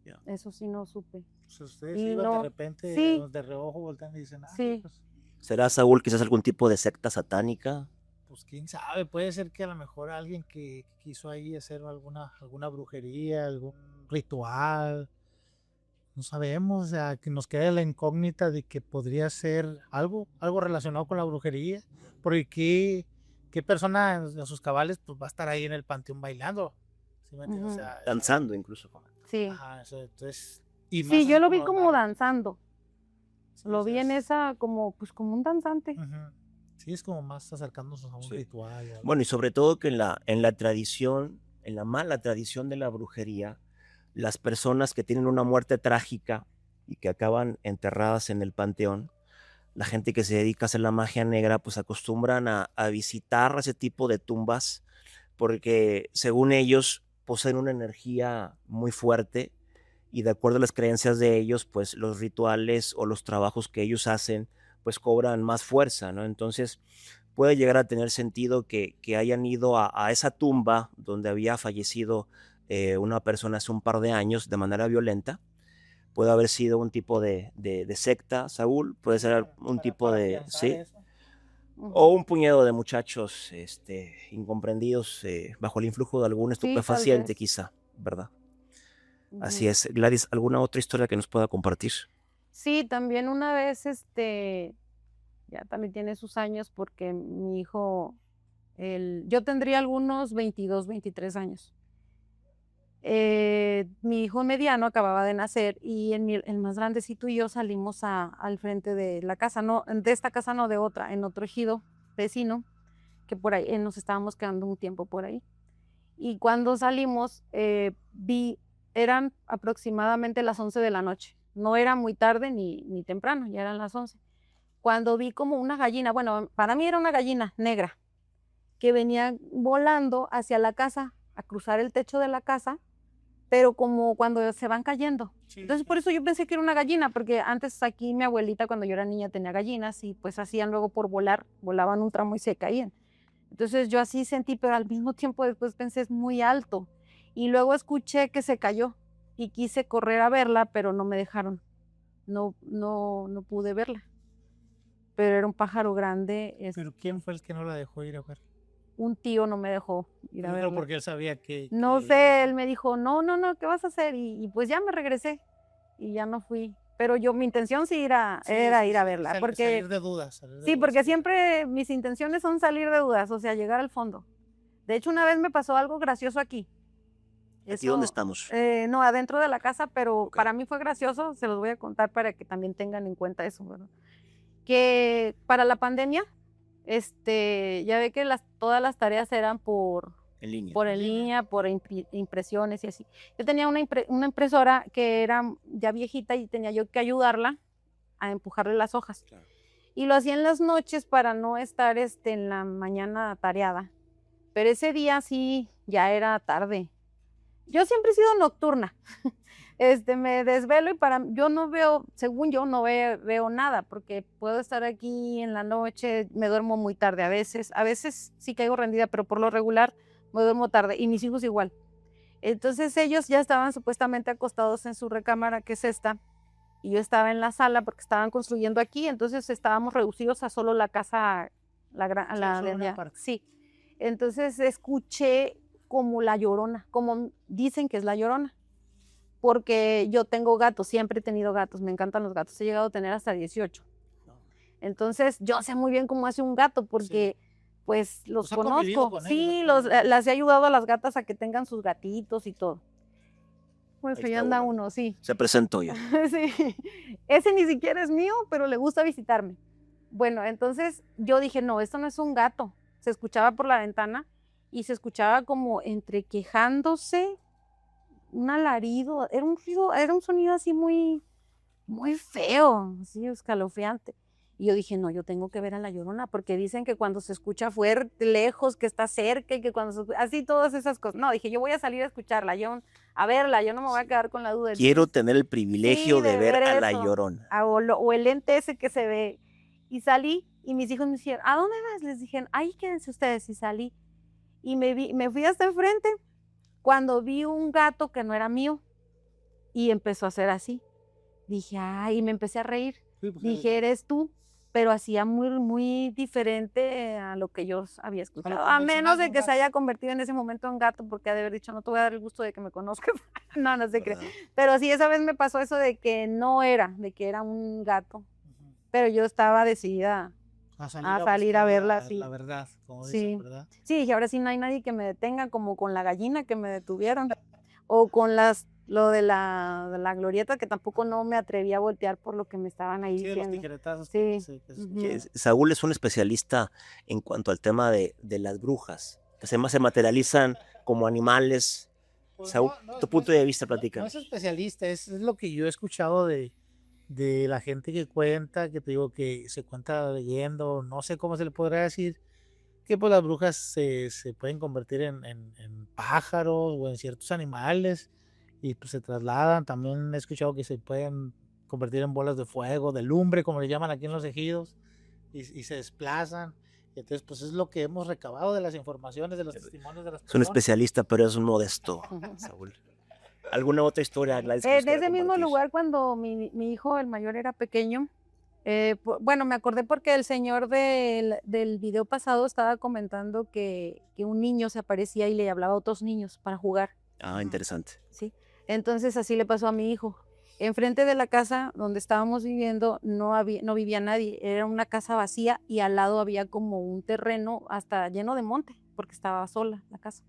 Yeah. Eso sí no supe. Pues ustedes iban de repente de reojo, voltean y dicen, sí. Pues, ¿será, Saúl, quizás algún tipo de secta satánica? Pues quién sabe, puede ser que a lo mejor alguien que quiso ahí hacer alguna brujería, algún ritual, no sabemos, o sea, que nos queda la incógnita de que podría ser algo relacionado con la brujería, porque qué persona a sus cabales pues va a estar ahí en el panteón bailando, ¿sí me entiendes? O sea, danzando incluso. Sí. Entonces, sí, yo lo vi como danzando, sí, lo vi en esa como un danzante. Sí, es como más acercándonos a un ritual. Bueno, y sobre todo que en la tradición, en la mala tradición de la brujería, las personas que tienen una muerte trágica y que acaban enterradas en el panteón, la gente que se dedica a hacer la magia negra, pues acostumbran a visitar ese tipo de tumbas porque según ellos poseen una energía muy fuerte y de acuerdo a las creencias de ellos, pues los rituales o los trabajos que ellos hacen pues cobran más fuerza, ¿no? Entonces puede llegar a tener sentido que hayan ido a esa tumba donde había fallecido una persona hace un par de años de manera violenta. Puede haber sido un tipo de secta, Saúl, puede ser un tipo de... ¿sí? O un puñado de muchachos incomprendidos bajo el influjo de algún Sí, tal estupefaciente, vez. quizá, ¿verdad? Así Ujú. es. Gladys, ¿alguna otra historia que nos pueda compartir? Sí, también una vez, ya también tiene sus años porque mi hijo, yo tendría algunos 22, 23 años. Mi hijo mediano acababa de nacer y el más grandecito y yo salimos al frente de la casa, no, de esta casa no, de otra, en otro ejido vecino, que por ahí nos estábamos quedando un tiempo por ahí. Y cuando salimos, eran aproximadamente las 11 de la noche. No era muy tarde ni temprano, ya eran las 11. Cuando vi como una gallina, bueno, para mí era una gallina negra, que venía volando hacia la casa, a cruzar el techo de la casa, pero como cuando se van cayendo. Sí, Entonces, por eso yo pensé que era una gallina, porque antes aquí mi abuelita, cuando yo era niña, tenía gallinas y pues hacían luego por volar, volaban un tramo y se caían. Entonces yo así sentí, pero al mismo tiempo después pensé, es muy alto. Y luego escuché que se cayó y quise correr a verla, pero no me dejaron. No pude verla. Pero era un pájaro grande, Pero ¿quién fue el que no la dejó ir a ver? un tío no me dejó ir a Yo creo verla. porque él sabía que... No sé, él me dijo, no, no, no, ¿qué vas a hacer? Y pues ya me regresé y ya no fui. Pero mi intención sí era ir a verla, porque salir de dudas. Salir de sí, dudas, porque sí. siempre mis intenciones son salir de dudas, o sea, llegar al fondo. De hecho, una vez me pasó algo gracioso aquí. ¿Aquí dónde estamos? No, adentro de la casa, pero Ok. para mí fue gracioso, se los voy a contar para que también tengan en cuenta eso, ¿verdad? Que para la pandemia, ya ve que todas las tareas eran En línea. por en línea, por impresiones y así. Yo tenía una impresora que era ya viejita y tenía yo que ayudarla a empujarle las hojas. Claro. Y lo hacía en las noches para no estar en la mañana tareada. Pero ese día sí, ya era tarde. Yo siempre he sido nocturna. Me desvelo y yo no veo, según yo, no veo nada, porque puedo estar aquí en la noche, me duermo muy tarde a veces sí caigo rendida, pero por lo regular me duermo tarde y mis hijos igual. Entonces ellos ya estaban supuestamente acostados en su recámara, que es esta, y yo estaba en la sala porque estaban construyendo aquí, entonces estábamos reducidos a solo la casa, solo de una allá. parte. Sí. Entonces escuché como la llorona, como dicen que es la llorona, porque yo tengo gatos, siempre he tenido gatos, me encantan los gatos, he llegado a tener hasta 18. Entonces yo sé muy bien cómo hace un gato porque pues los ha convivido conozco, con ellos, sí, ¿no? las he ayudado a las gatas a que tengan sus gatitos y todo. Pues Ahí ahí está anda uno, sí. Se presentó ya. Sí, ese ni siquiera es mío, pero le gusta visitarme. Bueno, entonces yo dije, no, esto no es un gato. Se escuchaba por la ventana y se escuchaba como entre quejándose, un alarido, era un sonido así muy, muy feo, así escalofriante. Y yo dije, no, yo tengo que ver a la Llorona, porque dicen que cuando se escucha fuerte, lejos, que está cerca y que así todas esas cosas. No, dije, yo voy a salir a escucharla, a verla, yo no me voy a quedar con la duda. Quiero Entonces, tener el sí, privilegio de de ver ver a la eso, Llorona. o el ente ese que se ve. Y salí y mis hijos me dijeron, ¿a dónde vas? Les dije, ahí quédense ustedes. Y salí y me fui hasta enfrente cuando vi un gato que no era mío y empezó a hacer así. Dije, ay, y me empecé a reír. Sí, pues, Dije, eres tú, pero hacía muy, muy diferente a lo que yo había escuchado. A menos de que se haya convertido en ese momento en gato, porque ha de haber dicho, no te voy a dar el gusto de que me conozcas. No, no se cree. ¿Verdad? Pero sí, esa vez me pasó eso de que no era, de que era un gato. Pero yo estaba decidida a salir a verla, sí. La verdad, como Sí. dicen, ¿verdad? Sí, dije, ahora sí no hay nadie que me detenga, como con la gallina que me detuvieron, o con lo de la glorieta, que tampoco no me atreví a voltear por lo que me estaban ahí Sí, de los diciendo. tijeretazos. Sí. Que Saúl es un especialista en cuanto al tema de las brujas, que se materializan como animales. Pues Saúl, tu punto de vista, platica. No es especialista, es lo que yo he escuchado de la gente que cuenta, que te digo que se cuenta leyendo, no sé cómo se le podrá decir, que pues las brujas se pueden convertir en pájaros o en ciertos animales y pues se trasladan. También he escuchado que se pueden convertir en bolas de fuego, de lumbre, como le llaman aquí en los ejidos, y se desplazan. Entonces, pues es lo que hemos recabado de las informaciones, de los testimonios de las Es un personas. especialista, pero es un modesto, Saúl. ¿Alguna otra historia, Gladys, que nos En quiera ese mismo compartir? lugar, cuando mi hijo, el mayor, era pequeño, Bueno, me acordé porque el señor del video pasado estaba comentando que un niño se aparecía y le hablaba a otros niños para jugar, Ah, interesante. ¿sí? Entonces así le pasó a mi hijo. Enfrente de la casa donde estábamos viviendo no vivía nadie, era una casa vacía y al lado había como un terreno hasta lleno de monte, porque estaba sola la casa.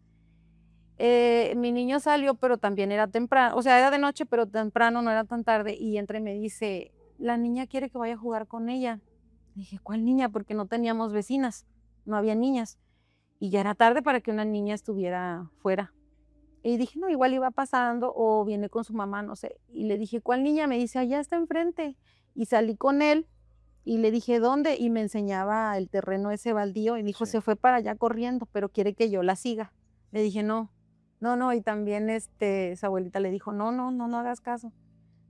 Mi niño salió, pero también era temprano, o sea, era de noche, pero temprano, no era tan tarde, y entra y me dice, la niña quiere que vaya a jugar con ella. Dije, ¿cuál niña? Porque no teníamos vecinas, no había niñas, y ya era tarde para que una niña estuviera fuera. Y dije, no, igual iba pasando o viene con su mamá, no sé. Y le dije, ¿cuál niña? Me dice, allá está enfrente. Y salí con él y le dije, ¿dónde? Y me enseñaba el terreno ese baldío y dijo, Sí. se fue para allá corriendo, pero quiere que yo la siga. Le dije, no, no, no. Y también su abuelita le dijo, no, no, no, no hagas caso.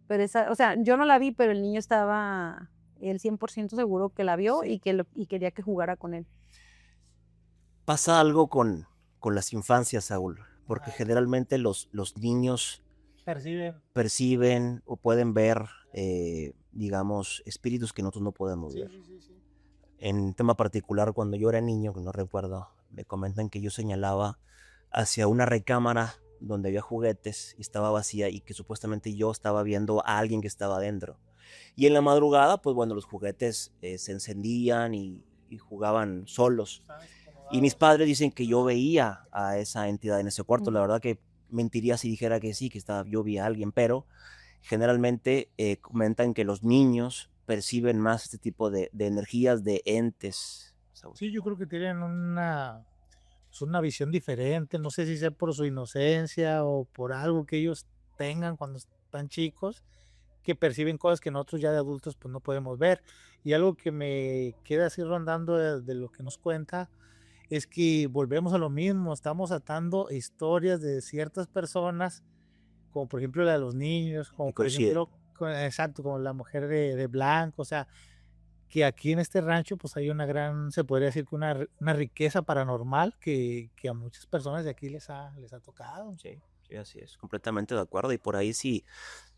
Pero o sea, yo no la vi, pero el niño estaba el 100% seguro que la vio Sí. y quería que jugara con él. Pasa algo con las infancias, Saúl, porque generalmente los niños perciben o pueden ver, digamos, espíritus que nosotros no podemos ver. Sí. En tema particular, cuando yo era niño, que no recuerdo, me comentan que yo señalaba hacia una recámara donde había juguetes y estaba vacía y que supuestamente yo estaba viendo a alguien que estaba adentro. Y en la madrugada, pues bueno, los juguetes se encendían y jugaban solos. Y mis padres dicen que yo veía a esa entidad en ese cuarto. La verdad que mentiría si dijera que sí, que yo vi a alguien, pero generalmente comentan que los niños perciben más este tipo de energías, de entes. Sí, yo creo que tienen es una visión diferente, no sé si sea por su inocencia o por algo que ellos tengan cuando están chicos, que perciben cosas que nosotros ya de adultos pues no podemos ver. Y algo que me queda así rondando de lo que nos cuenta es que volvemos a lo mismo, estamos atando historias de ciertas personas, como por ejemplo la de los niños, como Y por coincide. ejemplo, exacto, como la mujer de blanco, o sea, que aquí en este rancho pues hay una gran, se podría decir que una riqueza paranormal que a muchas personas de aquí les ha tocado. Sí, sí, así es, completamente de acuerdo. Y por ahí si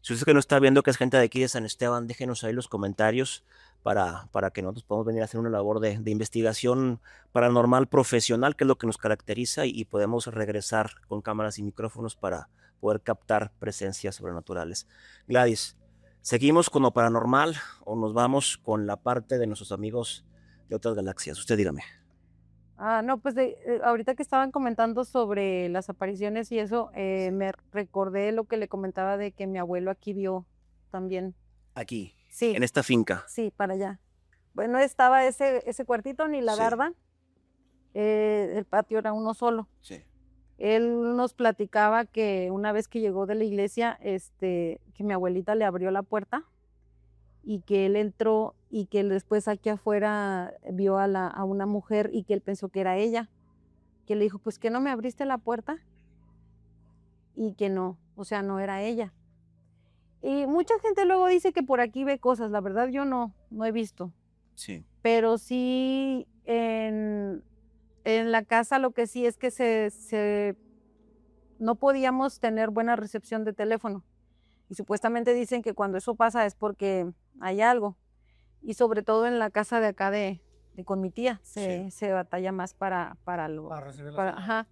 usted que no está viendo que es gente de aquí de San Esteban, déjenos ahí los comentarios para que nosotros podamos venir a hacer una labor de investigación paranormal profesional, que es lo que nos caracteriza, y podemos regresar con cámaras y micrófonos para poder captar presencias sobrenaturales. Gladys, ¿seguimos con lo paranormal o nos vamos con la parte de nuestros amigos de otras galaxias? Usted dígame. No, pues ahorita que estaban comentando sobre las apariciones y eso, me recordé lo que le comentaba de que mi abuelo aquí vio también. Aquí, Sí, en esta finca. sí, para allá. Bueno, estaba ese cuartito, ni la Sí. barda, el patio era uno solo. Sí. Él nos platicaba que una vez que llegó de la iglesia, que mi abuelita le abrió la puerta y que él entró y que él después aquí afuera vio a una mujer y que él pensó que era ella, que le dijo, pues que no me abriste la puerta y que no, o sea, no era ella. Y mucha gente luego dice que por aquí ve cosas, la verdad yo no he visto, Sí. pero sí en la casa lo que sí es que no podíamos tener buena recepción de teléfono. Y supuestamente dicen que cuando eso pasa es porque hay algo. Y sobre todo en la casa de acá con mi tía, Sí. se batalla más para recibir la señal. ajá.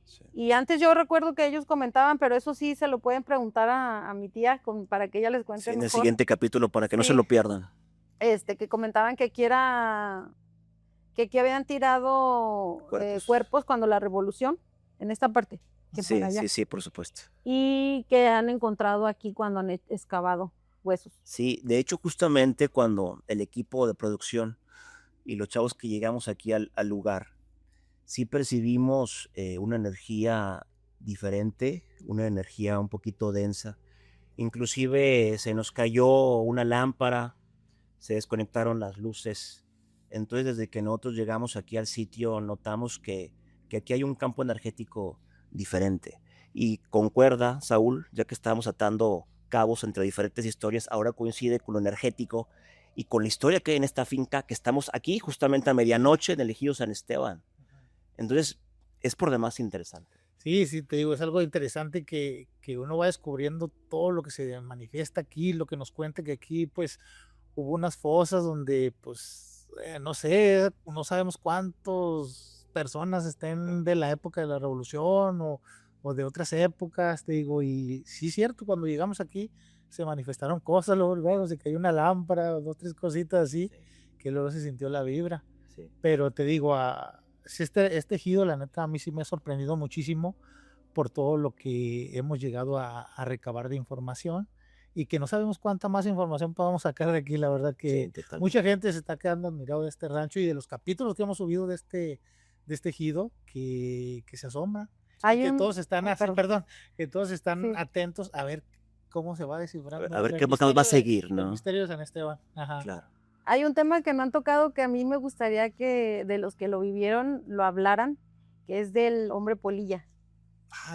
Sí. Y antes yo recuerdo que ellos comentaban, pero eso sí se lo pueden preguntar a mi tía para que ella les cuente Sí, en el mejor. siguiente capítulo para que no se Sí. lo pierdan. Que comentaban que aquí habían tirado cuerpos cuando la revolución, en esta parte, que por Sí, allá. sí, sí, por supuesto. Y que han encontrado aquí cuando han excavado huesos. Sí, de hecho, justamente cuando el equipo de producción y los chavos que llegamos aquí al lugar, sí percibimos una energía diferente, una energía un poquito densa. Inclusive se nos cayó una lámpara, se desconectaron las luces. Entonces, desde que nosotros llegamos aquí al sitio, notamos que aquí hay un campo energético diferente. Y concuerda, Saúl, ya que estábamos atando cabos entre diferentes historias, ahora coincide con lo energético y con la historia que hay en esta finca, que estamos aquí justamente a medianoche en el Ejido San Esteban. Entonces, es por demás interesante. Sí, sí, te digo, es algo interesante que uno va descubriendo todo lo que se manifiesta aquí, lo que nos cuenta que aquí, pues, hubo unas fosas donde, pues, no sé, no sabemos cuántas personas estén de la época de la Revolución o de otras épocas, te digo, y sí es cierto, cuando llegamos aquí se manifestaron cosas, luego se cayó una lámpara, dos, tres cositas así, Sí, que luego se sintió la vibra. sí. Pero te digo, sí, este ejido, la neta, a mí sí me ha sorprendido muchísimo por todo lo que hemos llegado a recabar de información y que no sabemos cuánta más información podamos sacar de aquí. La verdad Sí, que totalmente. mucha gente se está quedando admirado de este rancho y de los capítulos que hemos subido de este ejido que se asombra y Hay que un, todos están así, perdón, perdón, que todos están sí. atentos a ver cómo se va descifrando A ver el qué más va a misterio seguir, del ¿no? misterio de San Esteban. Ajá. Claro. Hay un tema que no han tocado que a mí me gustaría que de los que lo vivieron lo hablaran, que es del hombre polilla.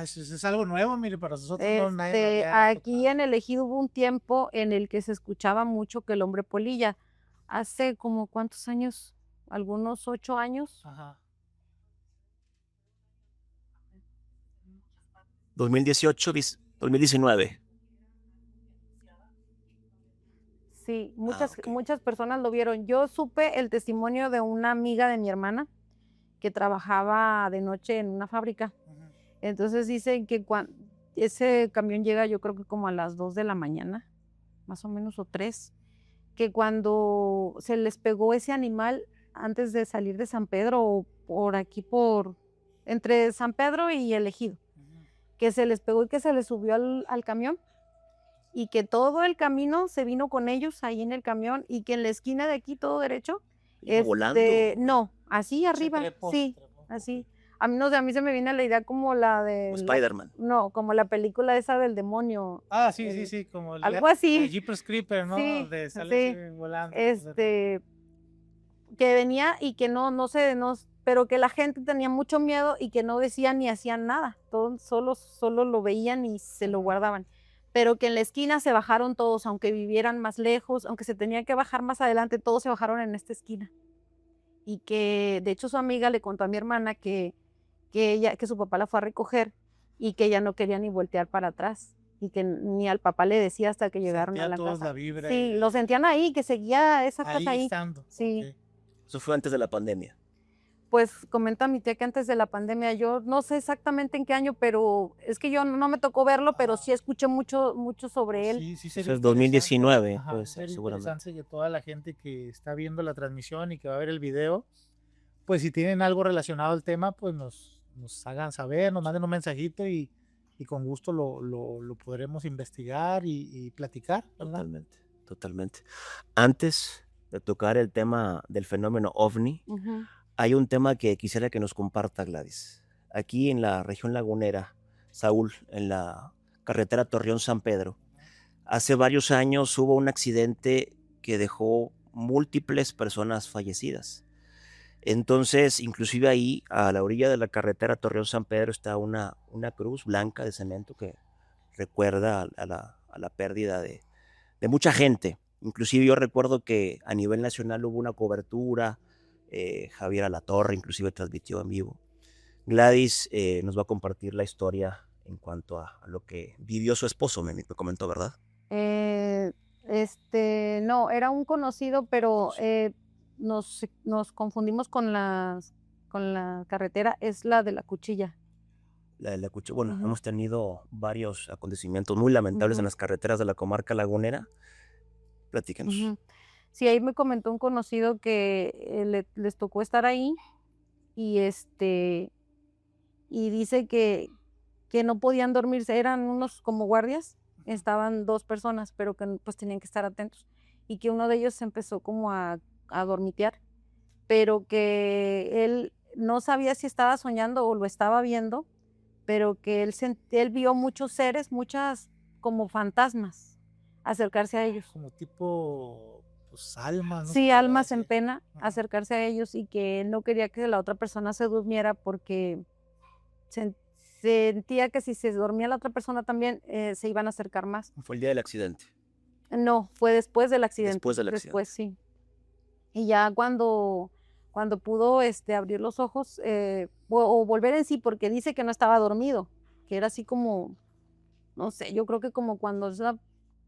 Eso es algo nuevo, mire, para nosotros no, nadie lo había Aquí tocado. en el ejido hubo un tiempo en el que se escuchaba mucho que el hombre polilla, hace como cuántos años, algunos 8 años. Ajá. 2018, 2019. Sí, Ah, muchas, ok. muchas personas lo vieron. Yo supe el testimonio de una amiga de mi hermana que trabajaba de noche en una fábrica. Ujú. Entonces dicen que cuando ese camión llega, yo creo que como a las 2 de la mañana, más o menos, o 3, que cuando se les pegó ese animal antes de salir de San Pedro, o por aquí, entre San Pedro y el Ejido, Ujú. que se les pegó y que se les subió al camión, y que todo el camino se vino con ellos ahí en el camión, y que en la esquina de aquí, todo derecho, Iba volando. no, así Se arriba, trepó, sí, trepó. así. A mí, no sé, a mí se me viene la idea como la Como de, Spider-Man. no, como la película esa del demonio, Sí, sí, el- sí, como algo el así, Jeepers Creeper, ¿no? sí, De sale sí, así volando. que venía y que no sé, no, pero que la gente tenía mucho miedo y que no decían ni hacían nada, todos solo lo veían y se lo guardaban. Pero que en la esquina se bajaron todos, aunque vivieran más lejos, aunque se tenían que bajar más adelante, todos se bajaron en esta esquina. Y que de hecho su amiga le contó a mi hermana que su papá la fue a recoger y que ella no quería ni voltear para atrás y que ni al papá le decía hasta que llegaron a Sentía la todos casa. la vibra Sí, lo sentían ahí, que seguía esa casa ahí ahí. estando. Sí. Ok. Eso fue antes de la pandemia. Pues comenta mi tía que antes de la pandemia, yo no sé exactamente en qué año, pero es que yo no me tocó verlo, pero sí escuché mucho sobre él. Sí, sí Eso sería es interesante. 2019, Ajá, puede ser, sería seguramente. interesante que toda la gente que está viendo la transmisión y que va a ver el video, pues si tienen algo relacionado al tema, pues nos hagan saber, nos manden un mensajito y con gusto lo podremos investigar y platicar, ¿verdad? Totalmente, totalmente. Antes de tocar el tema del fenómeno OVNI, Ujú. hay un tema que quisiera que nos comparta Gladys. Aquí en la región lagunera, Saúl, en la carretera Torreón-San Pedro, hace varios años hubo un accidente que dejó múltiples personas fallecidas. Entonces, inclusive ahí, a la orilla de la carretera Torreón-San Pedro, está una cruz blanca de cemento que recuerda a la pérdida de mucha gente. Inclusive yo recuerdo que a nivel nacional hubo una cobertura, Javier Alatorre inclusive transmitió en vivo. Gladys nos va a compartir la historia en cuanto a lo que vivió su esposo, me comentó, ¿verdad? Eh, no, era un conocido, pero nos confundimos con la carretera, es la de la cuchilla. La escuché. Bueno, Ujú, hemos tenido varios acontecimientos muy lamentables en ujú, las carreteras de la comarca lagunera. Platíquenos. ujú. Sí, ahí me comentó un conocido que les tocó estar ahí y y dice que no podían dormirse, eran unos como guardias, estaban 2 personas, pero que pues tenían que estar atentos, y que uno de ellos se empezó como a dormitear, pero que él no sabía si estaba soñando o lo estaba viendo, pero que él vio muchos seres, muchas como fantasmas acercarse a ellos. Como tipo, pues almas, ¿no? Se Sí, podría almas en decir. pena, Ajá. acercarse a ellos, y que él no quería que la otra persona se durmiera porque sentía que si se dormía la otra persona también, se iban a acercar más. Fue el día del accidente. No, fue después del accidente. Después del Después, accidente. sí. Y ya cuando pudo abrir los ojos, o volver en sí, porque dice que no estaba dormido, que era así como, no sé, yo creo que como cuando es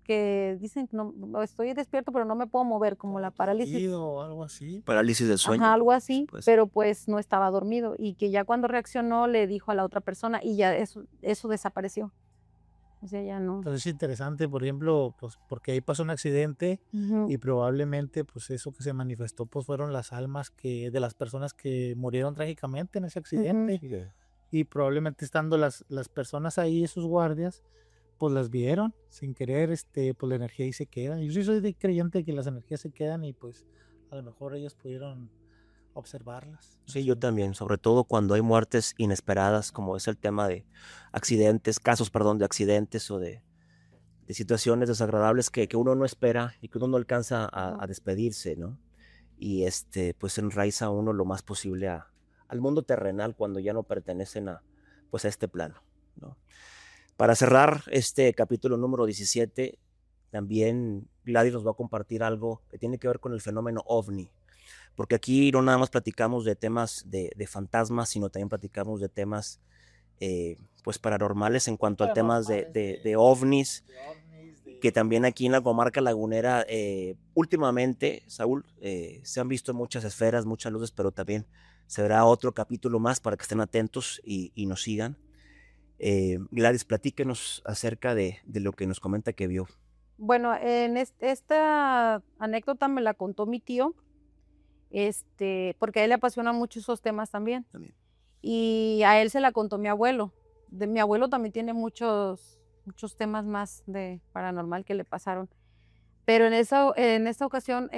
que dicen que no, estoy despierto, pero no me puedo mover, como la parálisis. O algo así. Parálisis del sueño. Ajá, algo así, pues. pero pues no estaba dormido y que ya cuando reaccionó le dijo a la otra persona y ya eso desapareció. O sea, ya no. Entonces es interesante, por ejemplo, pues porque ahí pasó un accidente Ujú. y probablemente pues eso que se manifestó pues fueron las almas de las personas que murieron trágicamente en ese accidente. Y probablemente estando las personas ahí, esos guardias, pues las vieron sin querer, pues la energía ahí se queda. Yo sí soy creyente de que las energías se quedan y pues a lo mejor ellos pudieron observarlas. Sí, yo también, sobre todo cuando hay muertes inesperadas, como es el tema de casos, perdón, de accidentes o de situaciones desagradables que uno no espera y que uno no alcanza a despedirse, ¿no? Y pues enraiza a uno lo más posible al mundo terrenal cuando ya no pertenecen pues a este plano, ¿no? Para cerrar este capítulo número 17, también Gladys nos va a compartir algo que tiene que ver con el fenómeno OVNI, porque aquí no nada más platicamos de temas de fantasmas, sino también platicamos de temas pues paranormales en cuanto a temas de ovnis, que también aquí en la comarca lagunera últimamente, Saúl, se han visto muchas esferas, muchas luces, pero también se verá otro capítulo más para que estén atentos y nos sigan. Gladys, platíquenos acerca de lo que nos comenta que vio. Bueno, en esta anécdota me la contó mi tío, porque a él le apasionan mucho esos temas también. Y a él se la contó mi abuelo. Mi abuelo también tiene muchos temas más de paranormal que le pasaron. Pero en esta ocasión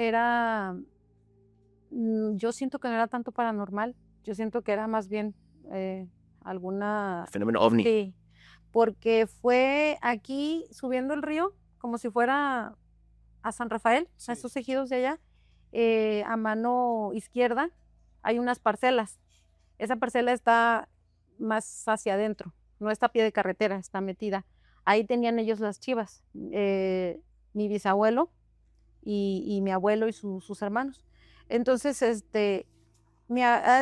yo siento que no era tanto paranormal, yo siento que era más bien alguna... Fenómeno OVNI. Sí, porque fue aquí subiendo el río, como si fuera a San Rafael, a esos ejidos de allá, a mano izquierda hay unas parcelas. Esa parcela está más hacia adentro, no está a pie de carretera, está metida. Ahí tenían ellos las chivas, mi bisabuelo y mi abuelo y sus hermanos. Entonces,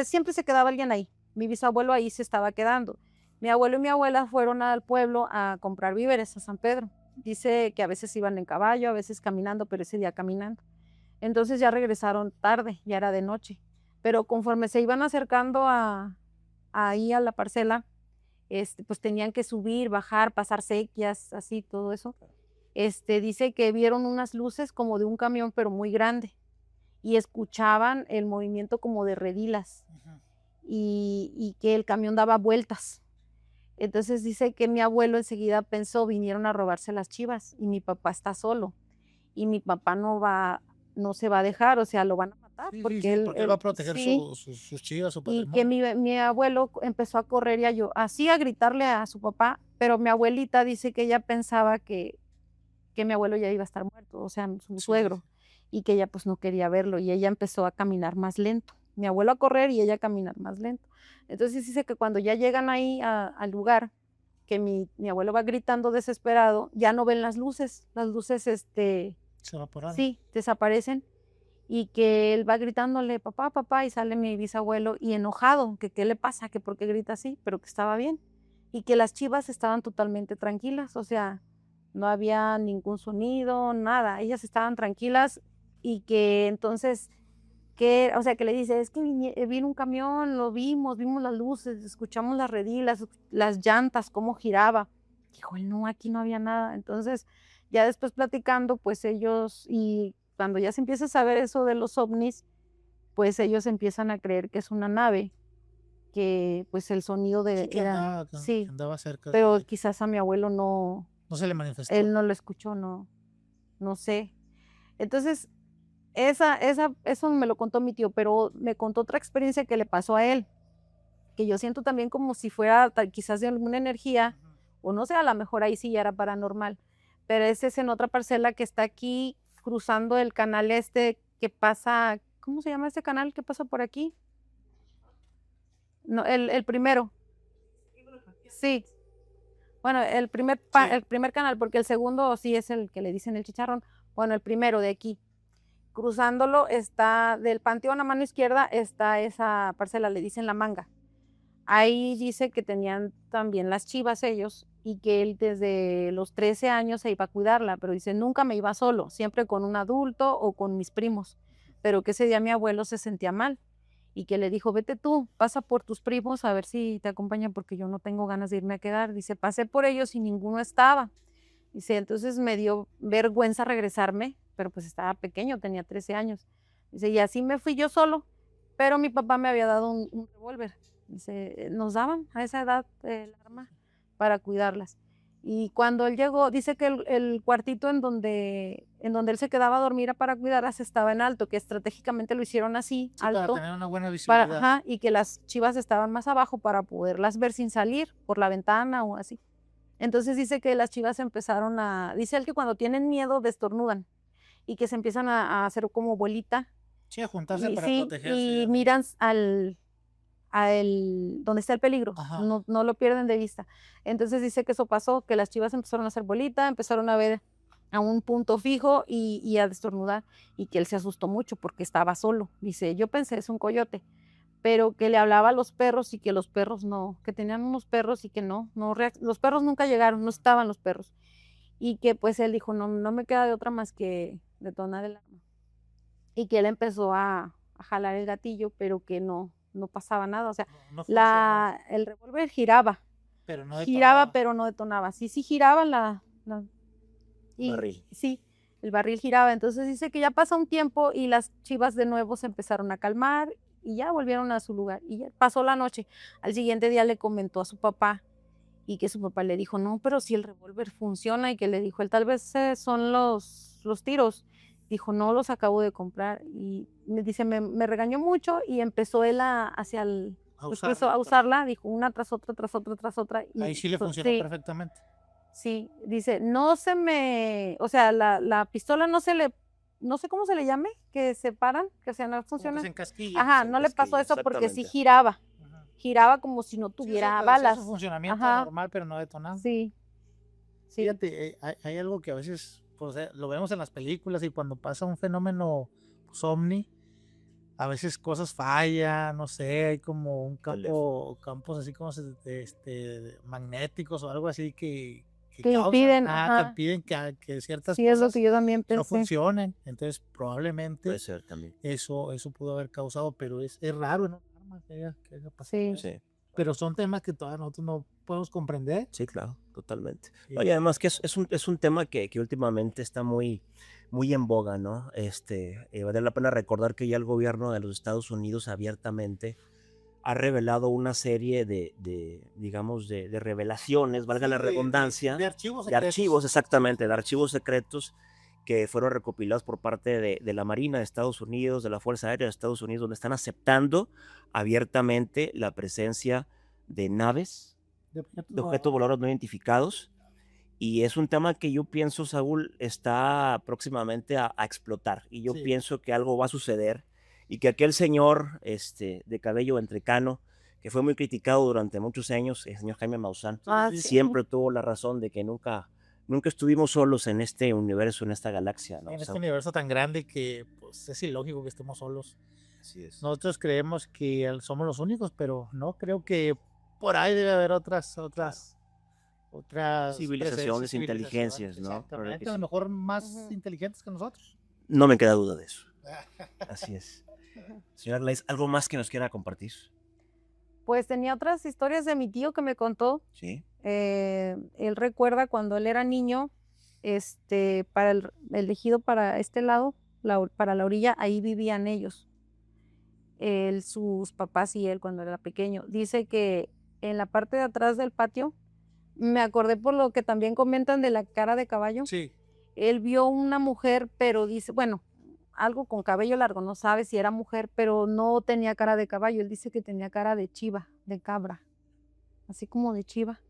siempre se quedaba alguien ahí. Mi bisabuelo ahí se estaba quedando. Mi abuelo y mi abuela fueron al pueblo a comprar víveres a San Pedro. Dice que a veces iban en caballo, a veces caminando, pero ese día caminando. Entonces ya regresaron tarde, ya era de noche. Pero conforme se iban acercando ahí a la parcela, pues tenían que subir, bajar, pasar sequias, así, todo eso. Dice que vieron unas luces como de un camión, pero muy grande, y escuchaban el movimiento como de redilas, y que el camión daba vueltas. Entonces dice que mi abuelo enseguida pensó, vinieron a robarse las chivas, y mi papá está solo, y mi papá no se va a dejar, o sea, lo van a matar, porque él va a proteger sí. sus chivas, su Y patrimonio. que mi abuelo empezó a correr y así a gritarle a su papá, pero mi abuelita dice que ella pensaba que mi abuelo ya iba a estar muerto, o sea, su suegro, y que ella pues no quería verlo, y ella empezó a caminar más lento. Mi abuelo a correr y ella a caminar más lento. Entonces dice que cuando ya llegan ahí al lugar, que mi abuelo va gritando desesperado, ya no ven las luces Se evaporaron. sí, desaparecen, y que él va gritándole, papá, papá, y sale mi bisabuelo y enojado, que qué le pasa, que por qué grita así, pero que estaba bien, y que las chivas estaban totalmente tranquilas, o sea, no había ningún sonido, nada, ellas estaban tranquilas, y que entonces, o sea, que le dice, es que vino un camión, vimos las luces, escuchamos las redilas, las llantas, cómo giraba. Dijo él, no, aquí no había nada. Entonces, ya después platicando, pues ellos, y cuando ya se empieza a saber eso de los ovnis, pues ellos empiezan a creer que es una nave, que pues el sonido Sí, que sí, andaba cerca. pero quizás a mi abuelo no se le manifestó. él no lo escuchó, no sé. Entonces, eso me lo contó mi tío, pero me contó otra experiencia que le pasó a él, que yo siento también como si fuera quizás de alguna energía, o no sé, a lo mejor ahí sí ya era paranormal, pero ese es en otra parcela que está aquí cruzando el canal que pasa, ¿cómo se llama este canal que pasa por aquí? No, el primero. Sí. Bueno, el primer canal, porque el segundo sí es el que le dicen el chicharrón. Bueno, el primero de aquí. Cruzándolo está del panteón a mano izquierda, está esa parcela, le dicen La Manga. ahí dice que tenían también las chivas ellos y que él desde los 13 años se iba a cuidarla, pero dice, nunca me iba solo, siempre con un adulto o con mis primos, pero que ese día mi abuelo se sentía mal y que le dijo, vete tú, pasa por tus primos a ver si te acompañan porque yo no tengo ganas de irme a quedar. Dice, pasé por ellos y ninguno estaba. Dice, entonces me dio vergüenza regresarme, pero pues estaba pequeño, tenía 13 años. Dice, y así me fui yo solo, pero mi papá me había dado un revólver. Dice, nos daban a esa edad el arma para cuidarlas. Y cuando él llegó, dice que el cuartito en donde él se quedaba a dormir era para cuidarlas estaba en alto, que estratégicamente lo hicieron así, Sí, para alto, tener una buena visibilidad. ajá, y que las chivas estaban más abajo para poderlas ver sin salir por la ventana o así. Entonces dice que las chivas empezaron dice él que cuando tienen miedo destornudan y que se empiezan a hacer como bolita Sí, a juntarse y, para sí, protegerse. y miran donde está el peligro, Ajá. no lo pierden de vista. Entonces dice que eso pasó, que las chivas empezaron a hacer bolita, empezaron a ver a un punto fijo y a destornudar, y que él se asustó mucho porque estaba solo. Dice, yo pensé, es un coyote, pero que le hablaba a los perros y que los perros no, que tenían unos perros y que los perros nunca llegaron, no estaban los perros. Y que pues él dijo, no me queda de otra más que detonar el arma. Y que él empezó a jalar el gatillo, pero que no pasaba nada. O sea, No funcionó, el revólver giraba, pero no giraba, detonaba. pero no detonaba. Sí giraba Barril. sí, el barril giraba. Entonces dice que ya pasa un tiempo y las chivas de nuevo se empezaron a calmar y ya volvieron a su lugar. Y ya pasó la noche. Al siguiente día le comentó a su papá y que su papá le dijo, no, pero si el revólver funciona, y que le dijo, él tal vez son los tiros. Dijo, no, los acabo de comprar. Y me dice, me regañó mucho y empezó él empezó a usarla, dijo una tras otra, tras otra, tras otra. Y Ahí sí le funcionó sí, perfectamente. sí, dice, o sea, la pistola no sé cómo se le llame, que se paran, que o sea, no Como que funciona. se encasquilla. Ajá, Se no le pasó encasquilla, eso porque sí exactamente. giraba, Ajá. giraba como si no Sí, tuviera hacía balas. su funcionamiento Ajá, normal, pero no detonaba. sí, sí. Fíjate, hay algo que a veces pues, lo vemos en las películas y cuando pasa un fenómeno pues, ovni, a veces cosas fallan, no sé, hay como un campos así como magnéticos o algo así que Que causan, impiden, que ajá. impiden que ciertas Sí, es lo cosas que yo también no pensé. funcionen. Entonces Puede probablemente ser también. eso pudo haber causado, pero es raro en un arma que haya pasado Sí. eso. Sí, Pero son temas que todavía nosotros no podemos comprender. sí, claro, totalmente. Sí. No, y además que es un tema que últimamente está muy en boga, ¿no? Vale la pena recordar que ya el gobierno de los Estados Unidos abiertamente ha revelado una serie digamos, de revelaciones, valga la redundancia, De archivos de secretos. archivos, exactamente, de archivos secretos que fueron recopilados por parte de la Marina de Estados Unidos, de la Fuerza Aérea de Estados Unidos, donde están aceptando abiertamente la presencia de naves, de objetos voladores no identificados. Y es un tema que yo pienso, Saúl, está próximamente a explotar. Y yo Sí. pienso que algo va a suceder y que aquel señor de cabello entrecano, que fue muy criticado durante muchos años, el señor Jaime Maussan, Sí. siempre tuvo la razón de que nunca estuvimos solos en este universo, en esta galaxia, ¿no? En este Saúl? universo tan grande que pues, es ilógico que estemos solos. Así es. Nosotros creemos que somos los únicos, pero no, creo que por ahí debe haber otras Civilizaciones, presencias, inteligencias, ¿no? Claro Exactamente, que a lo sí. mejor más Ujú. inteligentes que nosotros. No me queda duda de eso. Así es. Señora Glaze, ¿algo más que nos quiera compartir? Pues tenía otras historias de mi tío que me contó. Sí. Él recuerda cuando él era niño, para el ejido para este lado, para la orilla, ahí vivían ellos. Sus papás y él cuando era pequeño. Dice que en la parte de atrás del patio, me acordé por lo que también comentan de la cara de caballo. Sí. Él vio una mujer, pero dice, bueno, algo con cabello largo, no sabe si era mujer, pero no tenía cara de caballo. Él dice que tenía cara de chiva, de cabra, así como de chiva.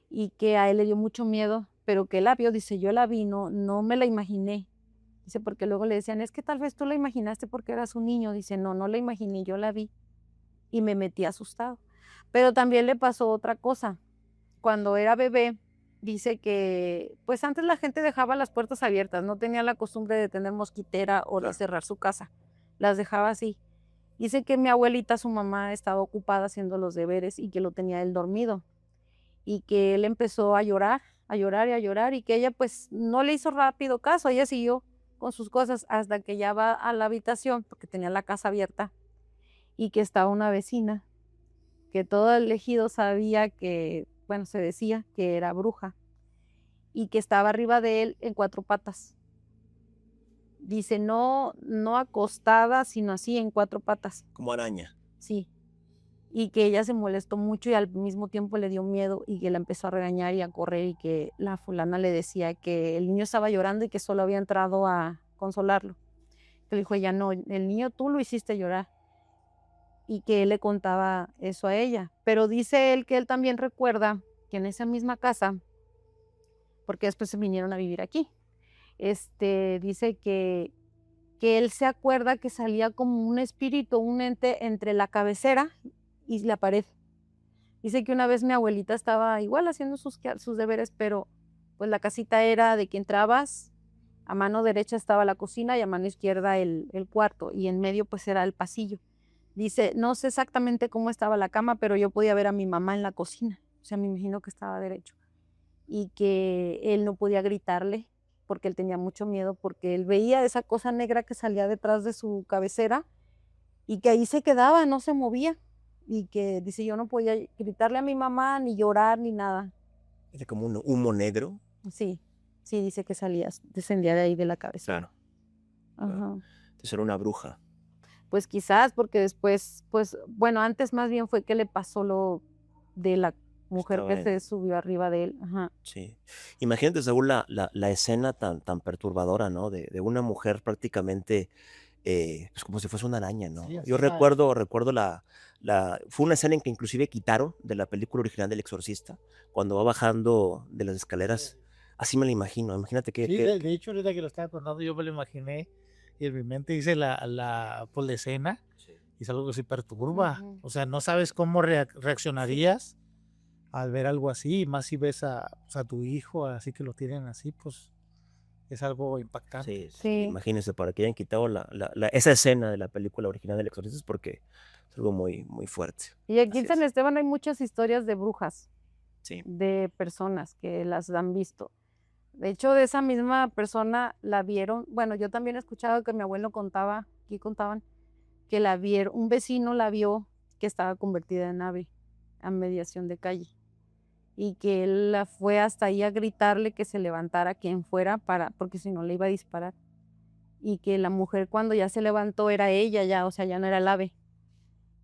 Y que a él le dio mucho miedo, pero que él la vio, dice, yo la vi, no me la imaginé. Dice, porque luego le decían, es que tal vez tú la imaginaste porque eras un niño. Dice, no la imaginé, yo la vi y me metí asustado. Pero también le pasó otra cosa. Cuando era bebé, dice que, pues antes la gente dejaba las puertas abiertas, no tenía la costumbre de tener mosquitera o de Claro. cerrar su casa, las dejaba así. Dice que mi abuelita, su mamá, estaba ocupada haciendo los deberes y que lo tenía él dormido. Y que él empezó a llorar, a llorar y a llorar, y que ella pues no le hizo rápido caso, ella siguió con sus cosas hasta que ya va a la habitación, porque tenía la casa abierta, y que estaba una vecina, que todo el ejido sabía que, bueno, se decía que era bruja, y que estaba arriba de él en 4 patas. Dice, no, no acostada, sino así en 4 patas. Como araña. Sí. Y que ella se molestó mucho y al mismo tiempo le dio miedo y que la empezó a regañar y a correr y que la fulana le decía que el niño estaba llorando y que solo había entrado a consolarlo. Que le dijo ella, no, el niño tú lo hiciste llorar. Y que él le contaba eso a ella. Pero dice él que él también recuerda que en esa misma casa, porque después se vinieron a vivir aquí, dice que él se acuerda que salía como un espíritu, un ente entre la cabecera y la pared. Dice que una vez mi abuelita estaba igual haciendo sus deberes, pero pues la casita era de que entrabas, a mano derecha estaba la cocina y a mano izquierda el cuarto, y en medio pues era el pasillo. Dice, no sé exactamente cómo estaba la cama, pero yo podía ver a mi mamá en la cocina, o sea, me imagino que estaba derecho, y que él no podía gritarle porque él tenía mucho miedo, porque él veía esa cosa negra que salía detrás de su cabecera y que ahí se quedaba, no se movía. Y que dice, yo no podía gritarle a mi mamá, ni llorar, ni nada. Era como un humo negro. Sí, sí, dice que salía, descendía de ahí de la cabeza. Claro. Ajá. Entonces era una bruja. Pues quizás, porque después, pues, bueno, antes más bien fue que le pasó lo de la mujer Estaba que se subió arriba de él. Ajá. Sí. Imagínate, Saúl, la escena tan perturbadora, ¿no? De una mujer prácticamente, pues como si fuese una araña, ¿no? Sí, así Yo está. recuerdo fue una escena en que inclusive quitaron de la película original del Exorcista, cuando va bajando de las escaleras. Así me lo imagino. Imagínate Sí, de hecho, ahorita que lo estaba contando, yo me lo imaginé y en mi mente hice pues, la escena Sí. y es algo que se perturba. Ujú. O sea, no sabes cómo reaccionarías al ver algo así, y más si ves a tu hijo, así que lo tienen así, pues es algo impactante. Sí, Sí. imagínense, para que hayan quitado esa escena de la película original del Exorcista es porque es algo muy, muy fuerte. Y aquí en Así San es. Esteban hay muchas historias de brujas, Sí. de personas que las han visto. De hecho, de esa misma persona la vieron, bueno, yo también he escuchado que mi abuelo contaba, aquí contaban, que la vieron, un vecino la vio que estaba convertida en ave a mediación de calle y que él la fue hasta ahí a gritarle que se levantara quien fuera porque si no le iba a disparar. Y que la mujer cuando ya se levantó era ella ya, o sea, ya no era el ave.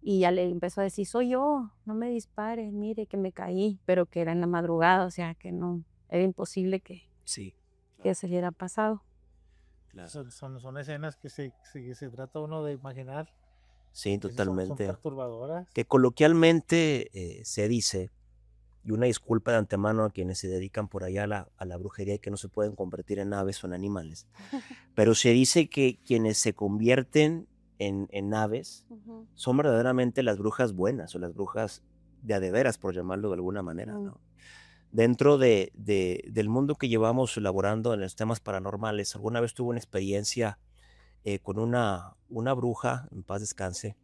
Y ya le empezó a decir, soy yo, no me dispare, mire que me caí, pero que era en la madrugada, o sea, que no, era imposible Sí. que se hubiera pasado. Claro. Son escenas que se trata uno de imaginar. Sí, Son totalmente. perturbadoras. Que coloquialmente se dice, y una disculpa de antemano a quienes se dedican por allá a la brujería y que no se pueden convertir en aves o en animales, pero se dice que quienes se convierten en aves son verdaderamente las brujas buenas o las brujas de a de veras, por llamarlo de alguna manera, ¿no? Dentro del mundo que llevamos elaborando en los temas paranormales, alguna vez tuve una experiencia con una bruja, en paz descanse,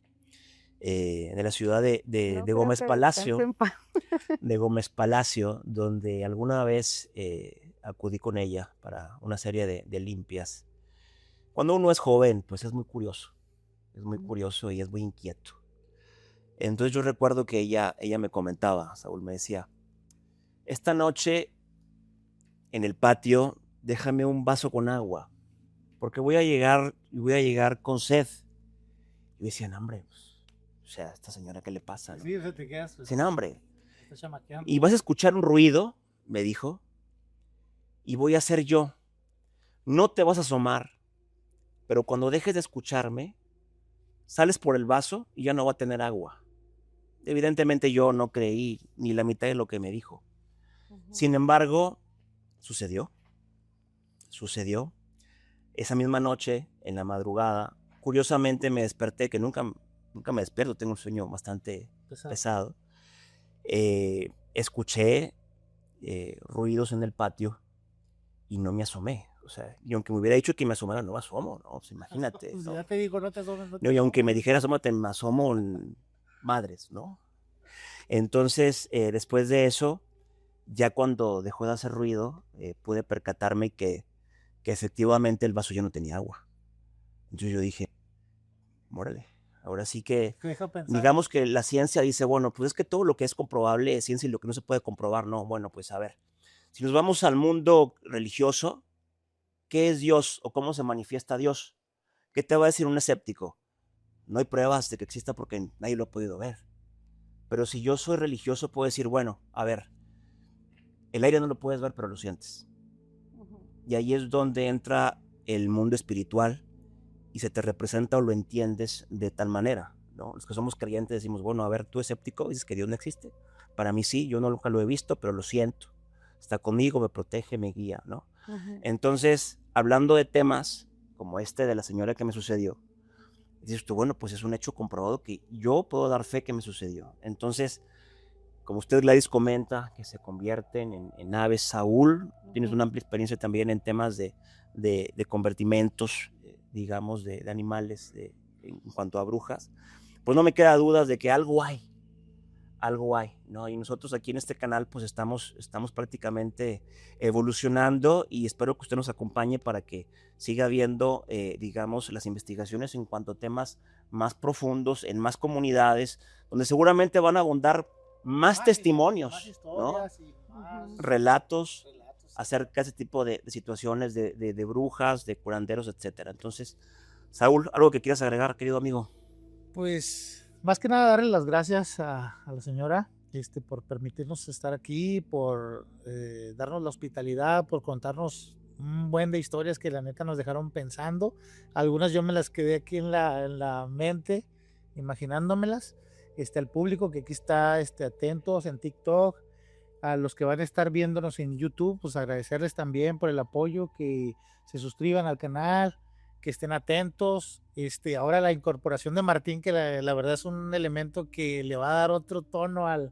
en la ciudad de No creo Gómez que Palacio, descanse en paz. de Gómez Palacio, donde alguna vez acudí con ella para una serie de limpias. Cuando uno es joven, pues es muy curioso y es muy inquieto. Entonces yo recuerdo que ella me comentaba, Saúl me decía, esta noche en el patio déjame un vaso con agua, porque voy a llegar con sed. Y yo decía, no, hombre, pues, o sea, esta señora, ¿qué le pasa? ¿No? Sí, o sea, te quedas. Pues, Sin hambre. está chamaqueando. Y vas a escuchar un ruido, me dijo, y voy a ser yo. No te vas a asomar, pero cuando dejes de escucharme, sales por el vaso y ya no va a tener agua. Evidentemente yo no creí ni la mitad de lo que me dijo. Sin embargo, sucedió. Esa misma noche, en la madrugada, curiosamente me desperté, que nunca me despierto, tengo un sueño bastante pesado. Escuché ruidos en el patio y no me asomé. O O sea, y aunque me hubiera dicho que me asomara, no me asomo, ¿no? Pues imagínate, Pues ¿no? ya te digo, no te asomes, no te No, y aunque me asomes. dijera asómate, me asomo madres, ¿no? Entonces, después de eso, ya cuando dejó de hacer ruido, pude percatarme que efectivamente el vaso ya no tenía agua. Entonces yo dije, órale, ahora sí que, Te deja pensar. digamos que la ciencia dice, bueno, pues es que todo lo que es comprobable es ciencia y lo que no se puede comprobar, no. Bueno, pues a ver, si nos vamos al mundo religioso, ¿qué es Dios o cómo se manifiesta Dios? ¿Qué te va a decir un escéptico? No hay pruebas de que exista porque nadie lo ha podido ver. Pero si yo soy religioso, puedo decir, bueno, a ver, el aire no lo puedes ver, pero lo sientes. Y ahí es donde entra el mundo espiritual y se te representa o lo entiendes de tal manera, ¿no? Los que somos creyentes decimos, bueno, a ver, tú escéptico dices que Dios no existe. Para mí sí, yo nunca lo he visto, pero lo siento. Está conmigo, me protege, me guía, ¿no? Entonces, hablando de temas como este de la señora que me sucedió, dices tú, bueno, pues es un hecho comprobado que yo puedo dar fe que me sucedió. Entonces, como usted, Gladys, comenta, que se convierten en aves. Saúl, tienes una amplia experiencia también en temas de convertimentos, digamos, de animales en cuanto a brujas. Pues no me queda dudas de que algo hay, ¿no? Y nosotros aquí en este canal pues estamos prácticamente evolucionando y espero que usted nos acompañe para que siga viendo, digamos, las investigaciones en cuanto a temas más profundos, en más comunidades, donde seguramente van a abundar más testimonios, más ¿no? historias y más Relatos relatos. acerca de ese tipo de situaciones, de brujas, de curanderos, etcétera. Entonces, Saúl, ¿algo que quieras agregar, querido amigo? Pues más que nada darle las gracias a la señora por permitirnos estar aquí, por darnos la hospitalidad, por contarnos un buen de historias que la neta nos dejaron pensando. Algunas yo me las quedé aquí en la mente, imaginándomelas. Al público que aquí está atentos en TikTok, a los que van a estar viéndonos en YouTube, pues agradecerles también por el apoyo, que se suscriban al canal, que estén atentos. Ahora la incorporación de Martín, que la verdad es un elemento que le va a dar otro tono al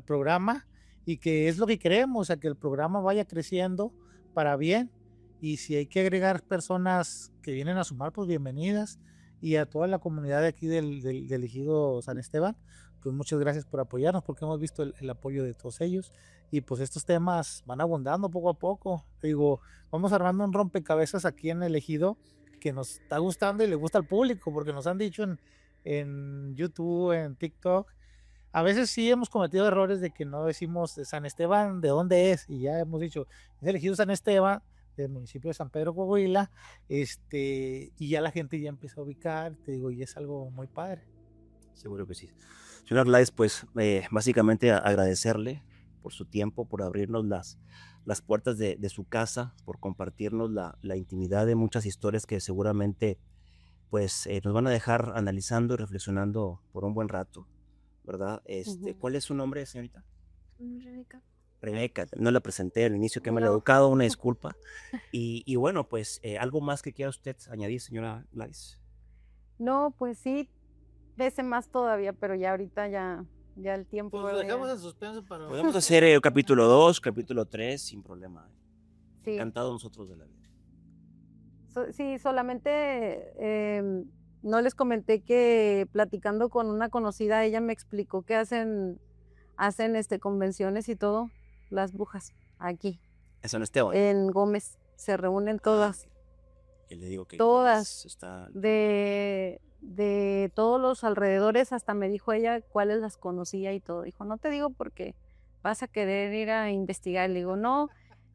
programa, y que es lo que queremos, a que el programa vaya creciendo para bien. Y si hay que agregar personas que vienen a sumar, pues bienvenidas. Y a toda la comunidad de aquí del ejido San Esteban, pues muchas gracias por apoyarnos, porque hemos visto el apoyo de todos ellos. Y pues estos temas van abundando poco a poco. Digo, vamos armando un rompecabezas aquí en el ejido que nos está gustando y le gusta al público, porque nos han dicho en YouTube, en TikTok, a veces sí hemos cometido errores de que no decimos de San Esteban, de dónde es, y ya hemos dicho, es el ejido San Esteban, del municipio de San Pedro Coahuila, y ya la gente ya empieza a ubicar, te digo, y es algo muy padre. Seguro que sí. Señora Gladys, pues básicamente agradecerle por su tiempo, por abrirnos las puertas de su casa, por compartirnos la intimidad de muchas historias que seguramente pues nos van a dejar analizando y reflexionando por un buen rato, ¿verdad? ¿Cuál es su nombre, señorita? Rebeca. Rebeca, no la presenté al inicio, que me la he No. educado, una disculpa. Y bueno, pues algo más que quiera usted añadir, señora Gladys. No, pues sí, pese más todavía, pero ya ahorita ya el tiempo. Pues lo ¿verdad? dejamos en suspenso para... Podemos hacer capítulo 2, capítulo 3, sin problema. Sí. Encantados nosotros de la vida. Sí, solamente no les comenté que platicando con una conocida, ella me explicó que hacen convenciones y todo, las brujas, aquí, En San Esteban. en Gómez, se reúnen todas, Y le digo que todas, Gómez está... de todos los alrededores, hasta me dijo ella cuáles las conocía y todo. Dijo, no te digo porque vas a querer ir a investigar. Le digo, no,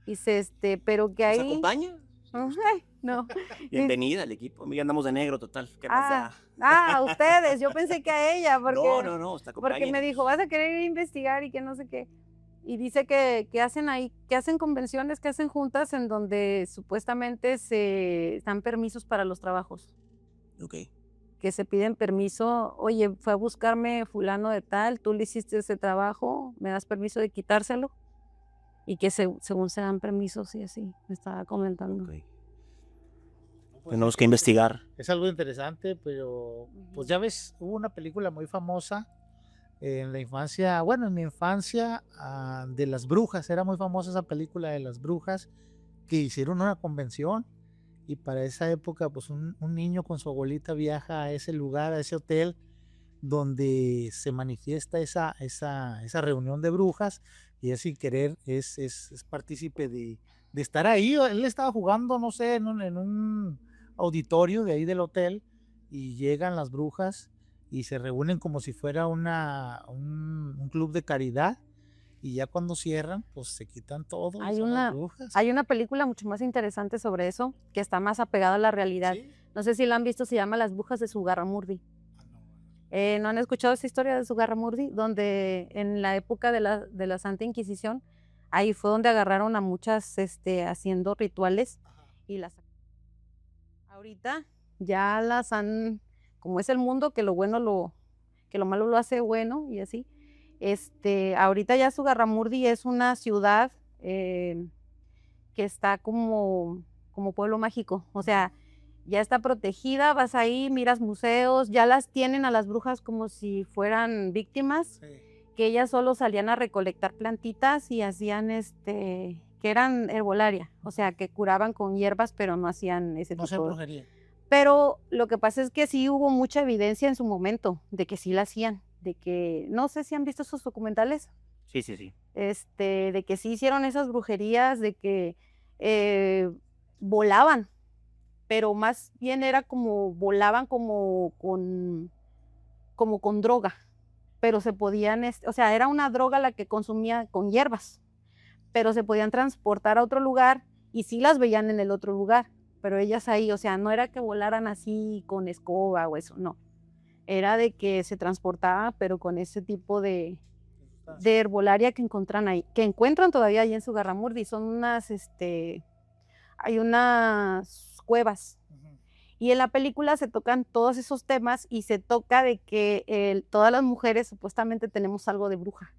dice, pero que ¿Nos ahí... acompaña? Ay, no. Bienvenida al equipo. Mira, andamos de negro, total. ¿Qué más da? A ustedes, yo pensé que a ella, porque, No, está porque me dijo, vas a querer ir a investigar y que no sé qué. Y dice que hacen ahí, que hacen convenciones, que hacen juntas en donde supuestamente se dan permisos para los trabajos. Ok. Que se piden permiso, oye, fue a buscarme fulano de tal, tú le hiciste ese trabajo, ¿me das permiso de quitárselo? Y que según se dan permisos y así, me estaba comentando. Okay. Tenemos que investigar. Es algo interesante, pero pues ya ves, hubo una película muy famosa en la infancia, bueno, en mi infancia, de las brujas, era muy famosa esa película de las brujas, que hicieron una convención y para esa época pues un niño con su abuelita viaja a ese lugar, a ese hotel donde se manifiesta esa reunión de brujas y es sin querer es partícipe de estar ahí. Él estaba jugando, no sé, en un auditorio de ahí del hotel y llegan las brujas y se reúnen como si fuera un club de caridad y ya cuando cierran pues se quitan todo. Hay Son las una, brujas. hay una película mucho más interesante sobre eso, que está más apegada a la realidad. ¿Sí? No sé si la han visto, se llama Las brujas de Zugarramurdi. Ah, no. ¿No han escuchado esa historia de Zugarramurdi? Donde en la época de la Santa Inquisición, ahí fue donde agarraron a muchas haciendo rituales Ajá. y las... Ahorita ya las han, como es el mundo, que que lo malo lo hace bueno y así, ahorita ya Zugarramurdi es una ciudad que está como pueblo mágico, o sea, ya está protegida, vas ahí, miras museos, ya las tienen a las brujas como si fueran víctimas, Sí. que ellas solo salían a recolectar plantitas y hacían que eran herbolaria, o sea, que curaban con hierbas, pero no hacían ese No sé tipo de... brujería. Pero lo que pasa es que sí hubo mucha evidencia en su momento de que sí la hacían, de que, no sé si han visto esos documentales, Sí, sí, sí. de que sí hicieron esas brujerías, de que volaban, pero más bien era como volaban como con droga, pero se podían, o sea, era una droga la que consumía con hierbas, pero se podían transportar a otro lugar y sí las veían en el otro lugar, pero ellas ahí, o sea, no era que volaran así con escoba o eso, no, era de que se transportaba, pero con ese tipo de herbolaria que encuentran ahí, que encuentran todavía ahí en Zugarramurdi, son hay unas cuevas. Ujú. Y en la película se tocan todos esos temas y se toca de que todas las mujeres supuestamente tenemos algo de bruja.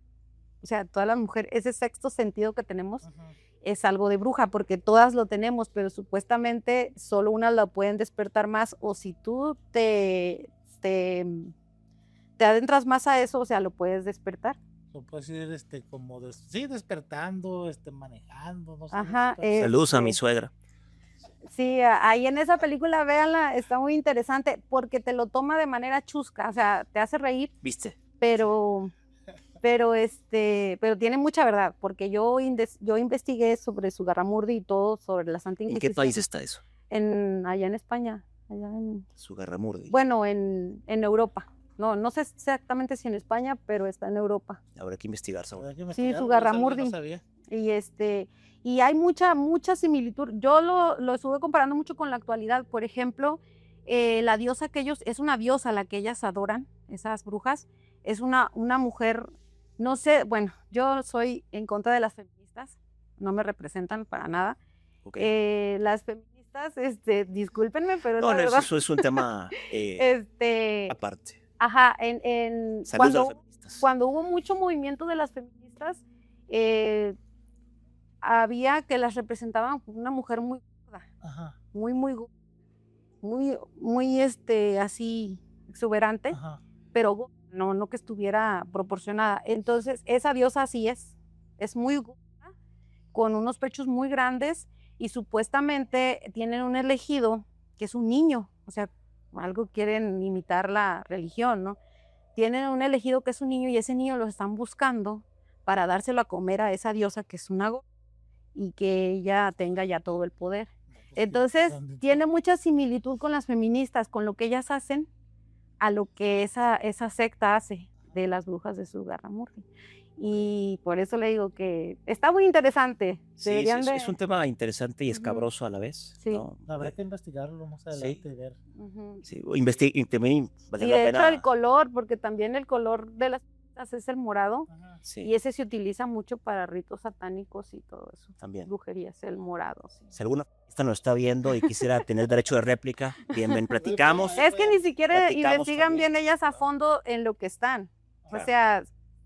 O sea, todas las mujeres, ese sexto sentido que tenemos Ujú. es algo de bruja, porque todas lo tenemos, pero supuestamente solo unas lo pueden despertar más, o si tú te adentras más a eso, o sea, lo puedes despertar. Lo puedes ir como sí, despertando, manejando, no sé. Ajá, Saludos a mi suegra. sí, ahí en esa película, véanla, está muy interesante porque te lo toma de manera chusca, o sea, te hace reír, ¿Viste? pero tiene mucha verdad, porque yo investigué sobre Zugarramurdi y todo sobre la Santa ¿En Inquisición. qué país está eso? Allá en España, Zugarramurdi. bueno, en Europa. No sé exactamente si en España, pero está en Europa. Habrá que investigar, Saúl. Habrá que Sí, investigarlo, Zugarramurdi. no sabía. Y hay mucha similitud. Yo lo estuve comparando mucho con la actualidad. Por ejemplo, la diosa es una diosa la que ellas adoran, esas brujas. Es una mujer, no sé, bueno, yo soy en contra de las feministas, no me representan para nada. Ok. Las feministas, discúlpenme, pero No, la no, verdad, eso es un tema aparte. ajá, Saludos a las feministas. cuando hubo mucho movimiento de las feministas, había que las representaban como una mujer muy gorda, Ajá, muy así exuberante, ajá. pero gorda, no que estuviera proporcionada. Entonces, esa diosa así es muy gorda, con unos pechos muy grandes y supuestamente tienen un elegido que es un niño, o sea, algo quieren imitar la religión, ¿no? Tienen un elegido que es un niño y ese niño lo están buscando para dárselo a comer a esa diosa que es una gorda y que ella tenga ya todo el poder. Entonces, tiene mucha similitud con las feministas, con lo que ellas hacen, a lo que esa secta hace de las brujas de Zugarramurdi. Y por eso le digo que está muy interesante. Sí, es un tema interesante y escabroso a la vez. Sí. ¿no? Habrá que investigarlo más adelante y ver. Sí, y también vale Y la de hecho pena. el color, porque también el color de las plantas es el morado. Ajá. Sí, Y ese se utiliza mucho para ritos satánicos y todo eso. también. Brujerías, el morado. Sí. Si alguna feminista nos está viendo y quisiera tener derecho de réplica, bien, platicamos. Es que ni siquiera Platicamos investigan también. bien ellas a fondo en lo que están. Claro. O sea,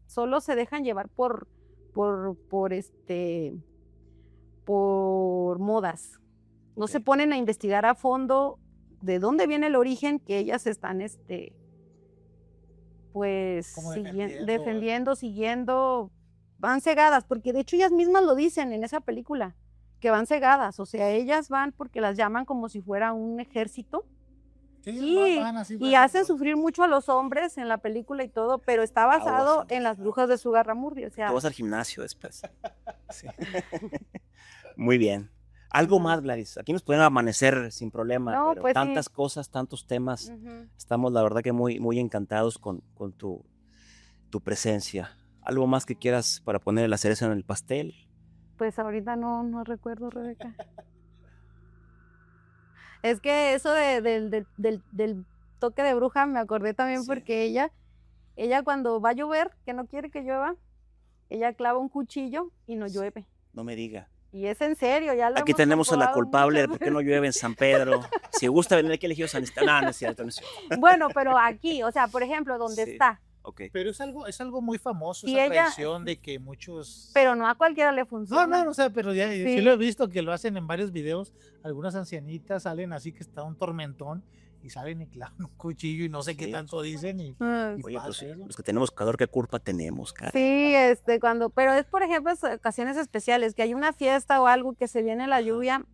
solo se dejan llevar por modas. No se Ok. ponen a investigar a fondo de dónde viene el origen que ellas están pues Como defendiendo, siguiendo, van cegadas, porque de hecho ellas mismas lo dicen en esa película, que van cegadas, o sea, ellas van porque las llaman como si fuera un ejército. Sí, y hacen sufrir mucho a los hombres en la película y todo, pero está basado en las brujas de Zugarramurdi, o sea. Tú vas al gimnasio después. Sí. Muy bien. Algo más, Gladys. Aquí nos pueden amanecer sin problema, No, pero pues sí. tantas cosas, tantos temas. Ujú. Estamos, la verdad, que muy, muy encantados con tu presencia. ¿Algo más que quieras para poner la cereza en el pastel? Pues ahorita no recuerdo, Rebeca. Es que eso del toque de bruja me acordé también Sí. porque ella cuando va a llover, que no quiere que llueva, ella clava un cuchillo y no llueve. No me diga. Y es en serio, ya lo Aquí hemos tenemos a la comprobado culpable de muchas por qué no llueve en San Pedro. Si gusta venir aquí elegido San Esteban. No, no es cierto, no es cierto. veces. Bueno, pero aquí, o sea, por ejemplo, donde Sí. está, Ok. Pero es algo muy famoso, Y esa ella- tradición de que muchos... pero no a cualquiera le No, funciona. no, o sea, pero ya Sí. sí lo he visto que lo hacen en varios videos. Algunas ancianitas salen así que está un tormentón y salen y clavan un cuchillo y no sé qué Sí. tanto dicen y Ah, Oye, pues pasa eso. los que tenemos calor, ¿qué culpa tenemos, cara? Sí, pero es por ejemplo en ocasiones especiales, que hay una fiesta o algo que se viene la lluvia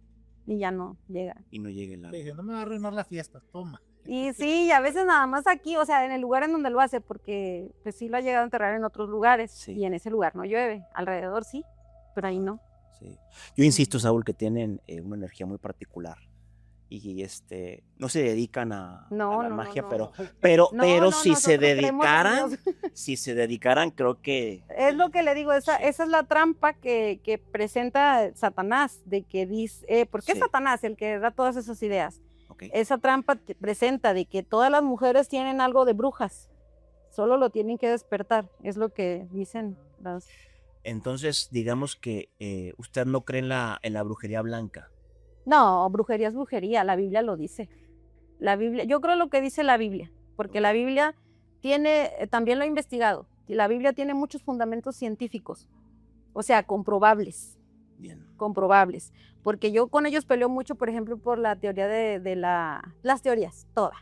y ya no llega. Y no llegue el agua. Le dije, no me va a arruinar la fiesta, toma. Y sí, y a veces nada más aquí, o sea, en el lugar en donde lo hace, porque pues sí lo ha llegado a enterrar en otros lugares Sí. y en ese lugar no llueve, alrededor sí, pero ahí no. Sí. Yo insisto, Saúl, que tienen una energía muy particular y no se dedican a No, la no, magia, no. pero No, si se nosotros creemos en dedicaran, Dios. si se dedicaran, creo que Es lo que le digo, esa Sí. es la trampa que presenta Satanás, de que dice, ¿por qué Sí. Satanás el que da todas esas ideas? ok, Esa trampa te presenta de que todas las mujeres tienen algo de brujas, solo lo tienen que despertar, es lo que dicen las... entonces digamos que usted no cree en la brujería blanca. No, brujería es brujería, la Biblia lo dice. La Biblia, yo creo lo que dice la Biblia, porque la Biblia tiene, también lo he investigado, y la Biblia tiene muchos fundamentos científicos, o sea, comprobables. Bien. Comprobables, porque yo con ellos peleo mucho, por ejemplo, por la teoría las teorías, toda.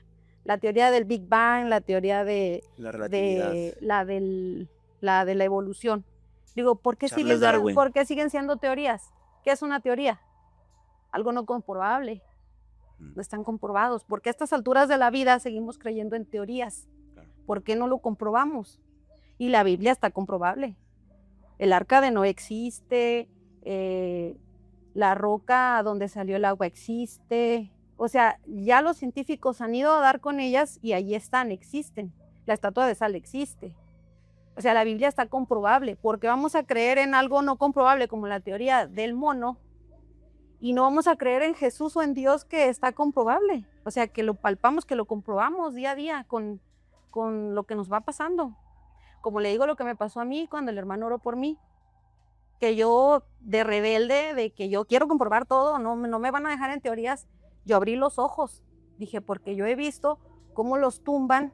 La teoría del Big Bang, la teoría La relatividad. la de la evolución. Digo, Charles Darwin. ¿por qué siguen siendo teorías? ¿Qué es una teoría? Algo no comprobable, no están comprobados. Porque a estas alturas de la vida seguimos creyendo en teorías. Claro. ¿Por qué no lo comprobamos? Y la Biblia está comprobable. El arca de Noé existe, la roca donde salió el agua existe. O sea, ya los científicos han ido a dar con ellas y ahí están, existen. La estatua de sal existe. O sea, la Biblia está comprobable. ¿Por qué vamos a creer en algo no comprobable como la teoría del mono y no vamos a creer en Jesús o en Dios que está comprobable? O sea, que lo palpamos, que lo comprobamos día a día con lo que nos va pasando. Como le digo lo que me pasó a mí cuando el hermano oró por mí, que yo de rebelde, de que yo quiero comprobar todo, no me van a dejar en teorías, yo abrí los ojos, dije, porque yo he visto cómo los tumban,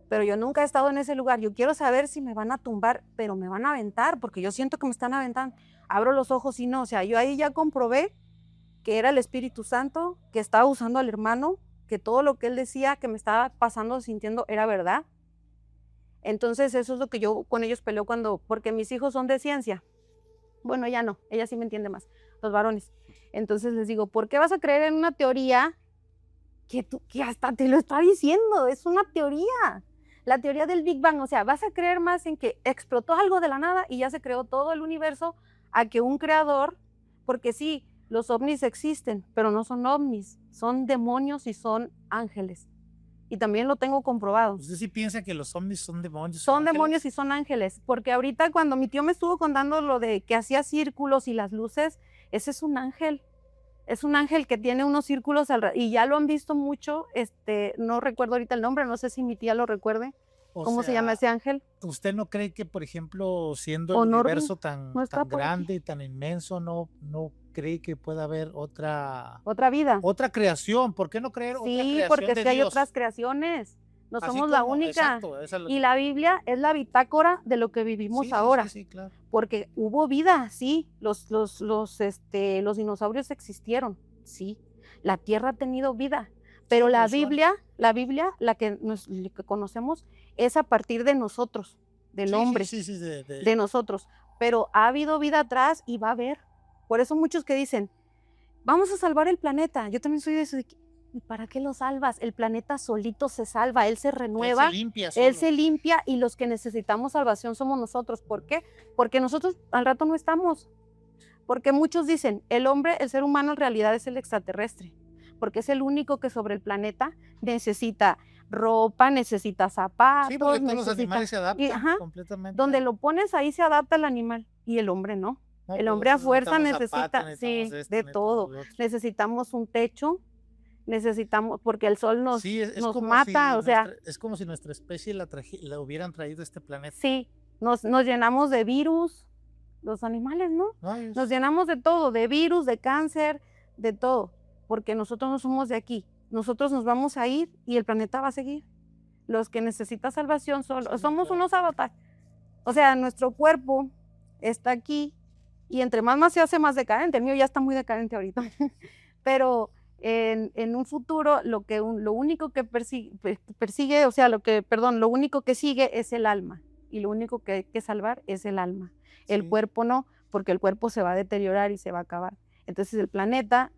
pero yo nunca he estado en ese lugar, yo quiero saber si me van a tumbar, pero me van a aventar, porque yo siento que me están aventando, abro los ojos y no, o sea, yo ahí ya comprobé que era el Espíritu Santo, que estaba usando al hermano, que todo lo que él decía que me estaba pasando, sintiendo, era verdad. Entonces eso es lo que yo con ellos peleo porque mis hijos son de ciencia. Bueno, ella no, ella sí me entiende más, los varones. Entonces les digo, ¿por qué vas a creer en una teoría que hasta te lo está diciendo? Es una teoría. La teoría del Big Bang, o sea, vas a creer más en que explotó algo de la nada y ya se creó todo el universo a que un creador, porque sí, los ovnis existen, pero no son ovnis, son demonios y son ángeles. Y también lo tengo comprobado. ¿Usted sí piensa que los ovnis son demonios? Son ángeles? demonios y son ángeles, porque ahorita cuando mi tío me estuvo contando lo de que hacía círculos y las luces, ese es un ángel que tiene unos círculos y ya lo han visto mucho, no recuerdo ahorita el nombre, no sé si mi tía lo recuerde, O ¿cómo se llama sea, ese ángel? ¿Usted no cree que, por ejemplo, siendo ¿O el no universo tan está por aquí? grande y tan inmenso, no cree que pueda haber otra Otra vida. creación? ¿Por qué no creer otra Sí, creación porque de si hay Dios? otras creaciones, no Así somos la como- única. Exacto, esa es Y la Biblia es la bitácora de lo que vivimos ahora. Sí, claro. Porque hubo vida, sí, los dinosaurios existieron, sí, la Tierra ha tenido vida, pero Sí, la usual. Biblia, la que conocemos, es a partir de nosotros, del hombre, Sí, de nosotros, pero ha habido vida atrás y va a haber, Por eso muchos que dicen, vamos a salvar el planeta. Yo también soy de eso, ¿y para qué lo salvas? El planeta solito se salva, él se renueva, él se limpia y los que necesitamos salvación somos nosotros. ¿Por qué? Porque nosotros al rato no estamos. Porque muchos dicen, el hombre, el ser humano en realidad es el extraterrestre, porque es el único que sobre el planeta necesita ropa, necesita zapatos. Sí, porque todos los animales se adaptan completamente. Donde lo pones ahí se adapta el animal y el hombre no. No, El pues hombre a fuerza necesitamos necesita, zapatos, sí, necesitamos esto, de necesitamos todo. lo otro. Necesitamos un techo, necesitamos, porque el sol nos, Sí, es nos como mata, si o sea, es como si nuestra especie la hubieran traído a este planeta. sí, nos llenamos de virus, los animales, ¿no? No, Nos llenamos de todo, de virus, de cáncer, de todo, porque nosotros no somos de aquí. Nosotros nos vamos a ir y el planeta va a seguir. Los que necesitan salvación Sí, somos claro. unos avatares. O sea, nuestro cuerpo está aquí y entre más se hace más decadente. El mío ya está muy decadente ahorita. Pero en un futuro lo único que persigue, o sea, lo único que sigue es el alma. Y lo único que hay que salvar es el alma. El Sí. cuerpo no, porque el cuerpo se va a deteriorar y se va a acabar. Entonces el planeta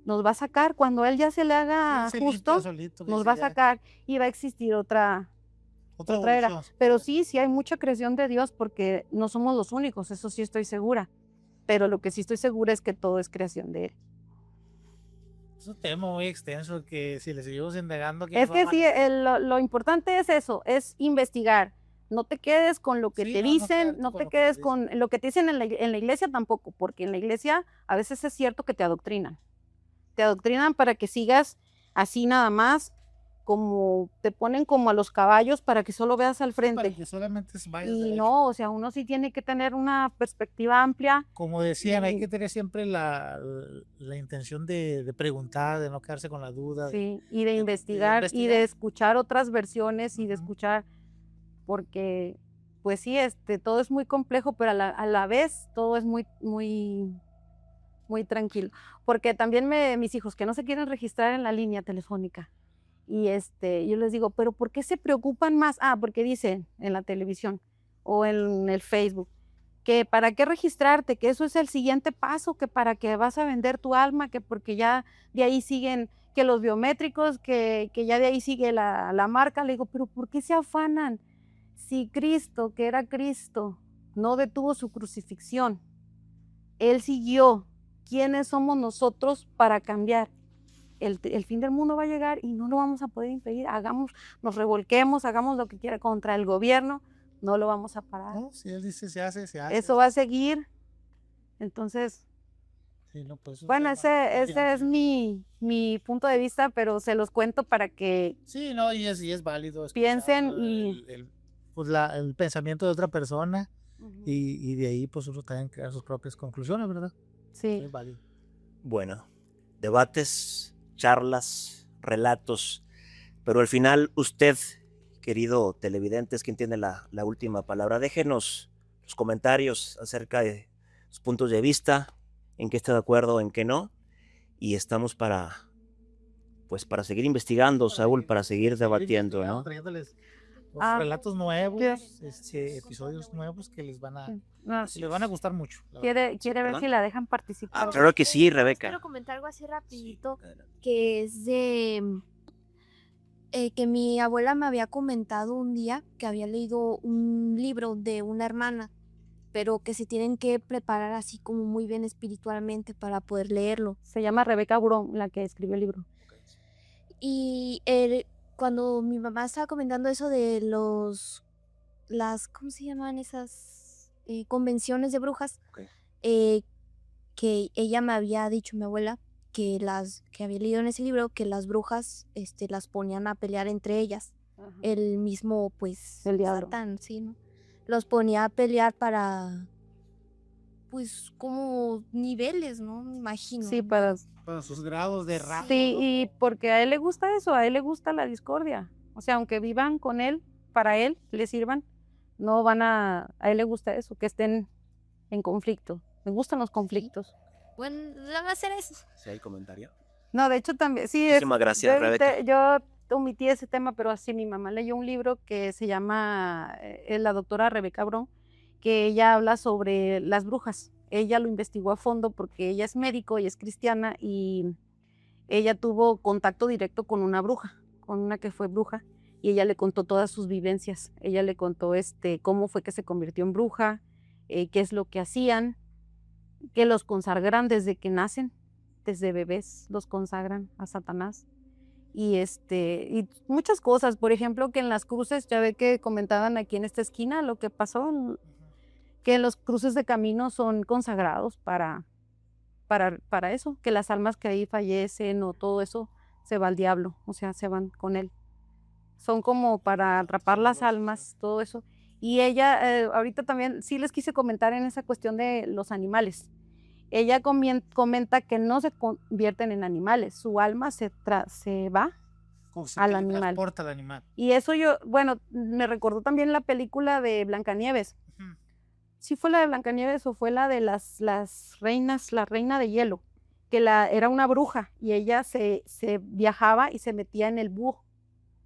nos va a sacar, cuando él ya se le haga Sí, justo, limpia solito, nos dice va a ya. sacar y va a existir otra era. evolución. Pero sí hay mucha creación de Dios porque no somos los únicos, eso sí estoy segura. Pero lo que sí estoy segura es que todo es creación de Él. Es un tema muy extenso que si le seguimos indagando... Es que sí, lo importante es eso, es investigar. No te quedes con lo que Sí, te no dicen, quedarte no con te lo que te quedes dicen. con lo que te dicen en la iglesia tampoco, porque en la iglesia a veces es cierto que te adoctrinan. Te adoctrinan para que sigas así nada más, como te ponen como a los caballos para que solo veas al Para frente. que solamente vayas Y derecho. no, o sea, uno sí tiene que tener una perspectiva amplia. Como decían, hay y- que tener siempre la intención de preguntar, de no quedarse con la duda. Sí, y de de investigar y investigar. de escuchar otras versiones y de Ujú. escuchar, porque pues sí, todo es muy complejo, pero a la vez todo es muy, muy, muy tranquilo. Porque también mis hijos que no se quieren registrar en la línea telefónica, y yo les digo, pero ¿por qué se preocupan más? Ah, porque dicen en la televisión o en el Facebook, que para qué registrarte, que eso es el siguiente paso, que para que vas a vender tu alma, que porque ya de ahí siguen, que los biométricos, que ya de ahí sigue la marca. Le digo, pero ¿por qué se afanan? Si Cristo, que era Cristo, no detuvo su crucifixión, Él siguió. ¿Quiénes somos nosotros para cambiar? El fin del mundo va a llegar y no lo vamos a poder impedir. Nos revolquemos, hagamos lo que quiera contra el gobierno, no lo vamos a parar. No, si él dice se hace, se hace. Eso va a seguir. Entonces, Sí, no, pues, es un bueno, tema ese es amplio. mi punto de vista, pero se los cuento para que Sí, no, y es válido piensen escuchar pues el pensamiento de otra persona y de ahí pues uno también crear sus propias conclusiones, ¿verdad? sí. Es válido. Bueno, debates, charlas, relatos, pero al final usted, querido televidente, es quien tiene la última palabra. Déjenos los comentarios acerca de sus puntos de vista, en qué está de acuerdo, en qué no, y estamos para seguir investigando, Saúl, para seguir debatiendo, investigando, ¿no? trayéndoles los Ah, relatos nuevos, ¿qué? episodios nuevos que les van a No, les van a gustar mucho. la verdad. quiere ver ¿Perdón? si la dejan participar. Claro que sí, Nada más Rebeca. Quiero comentar algo así rapidito, adelante. que es de que mi abuela me había comentado un día que había leído un libro de una hermana, pero que se tienen que preparar así como muy bien espiritualmente para poder leerlo. Se llama Rebeca Burón, la que escribió el libro. Y cuando mi mamá estaba comentando eso de ¿cómo se llaman esas convenciones de brujas? Ok. Que ella me había dicho, mi abuela, que había leído en ese libro que las brujas las ponían a pelear entre ellas. El mismo, pues, El diablo. Satán, sí, ¿no? Los ponía a pelear para, pues, como niveles, ¿no? Me imagino. Sí, para Para sus grados de rango. sí, ¿no? y porque a él le gusta eso, a él le gusta la discordia. O sea, aunque vivan con él, para él, le sirvan, no van a él le gusta eso, que estén en conflicto. Me gustan los conflictos. Bueno, va a ser eso. ¿Sí hay comentario? No, de hecho también, sí, Muchísimas gracias, Rebeca. yo omití ese tema, pero así mi mamá leyó un libro que se llama la doctora Rebeca Brón, que ella habla sobre las brujas. ella lo investigó a fondo porque ella es médico y es cristiana y ella tuvo contacto directo con una bruja, con una que fue bruja, y ella le contó todas sus vivencias. Ella le contó cómo fue que se convirtió en bruja, qué es lo que hacían, que los consagran desde que nacen, desde bebés los consagran a Satanás. Y muchas cosas, por ejemplo, que en las cruces, ya ve que comentaban aquí en esta esquina lo que pasó, que los cruces de camino son consagrados para eso, que las almas que ahí fallecen o todo eso se va al diablo, o sea, se van con él. Son como para atrapar las almas, todo eso. Y ella, ahorita también, sí les quise comentar en esa cuestión de los animales. Ella comenta que no se convierten en animales, su alma se va Como se al animal. transporta al animal. Y eso bueno, me recordó también la película de Blancanieves. Ujú. ¿Sí fue la de Blancanieves o fue la de las reinas, la reina de hielo? Que era una bruja y ella se viajaba y se metía en el búho.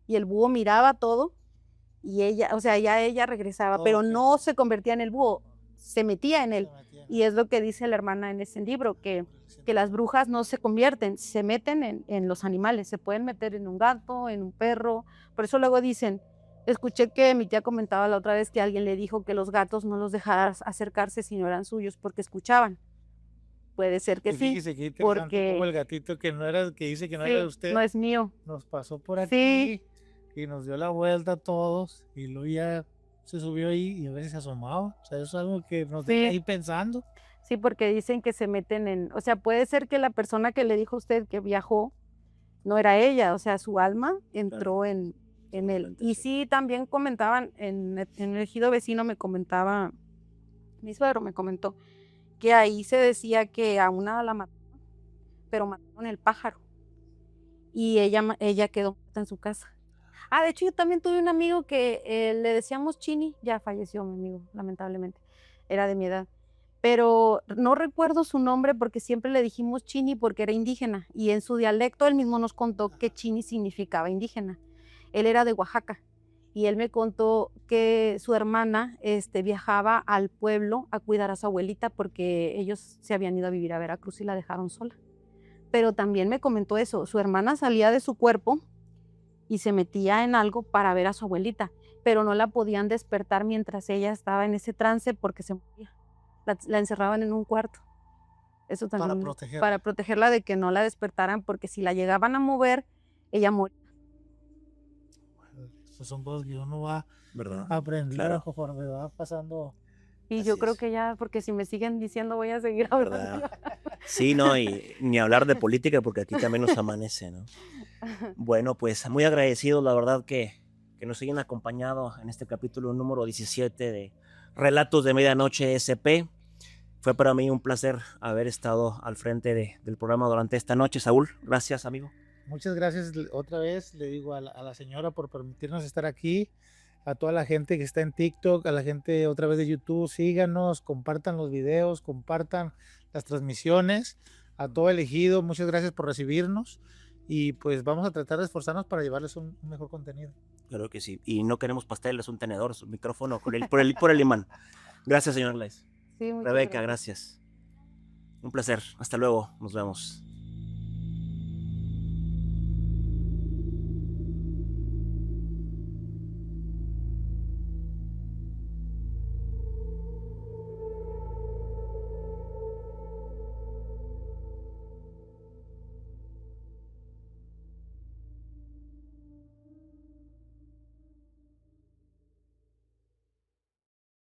Y el búho miraba todo y ella, o sea, ya ella regresaba, pero Ok. no se convertía en el búho, se metía en él. Se metía en Y es lo que dice la hermana en ese libro, que las brujas no se convierten, se meten en los animales, se pueden meter en un gato, en un perro. Por eso luego dicen, escuché que mi tía comentaba la otra vez que alguien le dijo que los gatos no los dejara acercarse si no eran suyos porque escuchaban. Puede ser que Y sí, fíjese qué interesante porque como el gatito que no era, que dice que no sí, era de usted, no es mío. nos pasó por aquí Sí. y nos dio la vuelta a todos y luego ya se subió ahí y a veces se asomaba. O sea, eso es algo que nos deja Sí. ahí pensando. Sí, porque dicen que se meten o sea, puede ser que la persona que le dijo a usted que viajó no era ella, o sea, su alma entró en él. Seguramente Y sí. sí, también comentaban, en el ejido vecino me comentaba, mi suegro me comentó, que ahí se decía que a una la mataron, pero mataron el pájaro. Y ella quedó muerta en su casa. Ah, de hecho, yo también tuve un amigo que le decíamos Chini, ya falleció mi amigo, lamentablemente, era de mi edad. Pero no recuerdo su nombre porque siempre le dijimos Chini porque era indígena y en su dialecto él mismo nos contó que Chini significaba indígena. Él era de Oaxaca y él me contó que su hermana viajaba al pueblo a cuidar a su abuelita porque ellos se habían ido a vivir a Veracruz y la dejaron sola. Pero también me comentó eso, su hermana salía de su cuerpo y se metía en algo para ver a su abuelita, pero no la podían despertar mientras ella estaba en ese trance porque se moría. La encerraban en un cuarto. Eso Para también, protegerla. para protegerla de que no la despertaran, porque si la llegaban a mover, ella moría. Pues son cosas que uno va ¿Verdad? aprendiendo Claro. conforme va pasando. Y Así yo creo es. que ya, porque si me siguen diciendo voy a seguir hablando. ¿Verdad? Sí, no, y ni hablar de política porque aquí también nos amanece, ¿no? Bueno, pues muy agradecido, la verdad, que nos hayan acompañado en este capítulo número 17 de Relatos de Medianoche SP. Fue para mí un placer haber estado al frente del programa durante esta noche. Saúl, gracias, amigo. Muchas gracias otra vez, le digo a la señora por permitirnos estar aquí, a toda la gente que está en TikTok, a la gente otra vez de YouTube, síganos, compartan los videos, compartan las transmisiones, a todo el ejido, muchas gracias por recibirnos y pues vamos a tratar de esforzarnos para llevarles un mejor contenido. Claro que sí. Y no queremos pasteles, un tenedor, un micrófono por el imán. Gracias, señor Glais. Sí, muchas Rebeca, gracias. Un placer. Hasta luego. Nos vemos.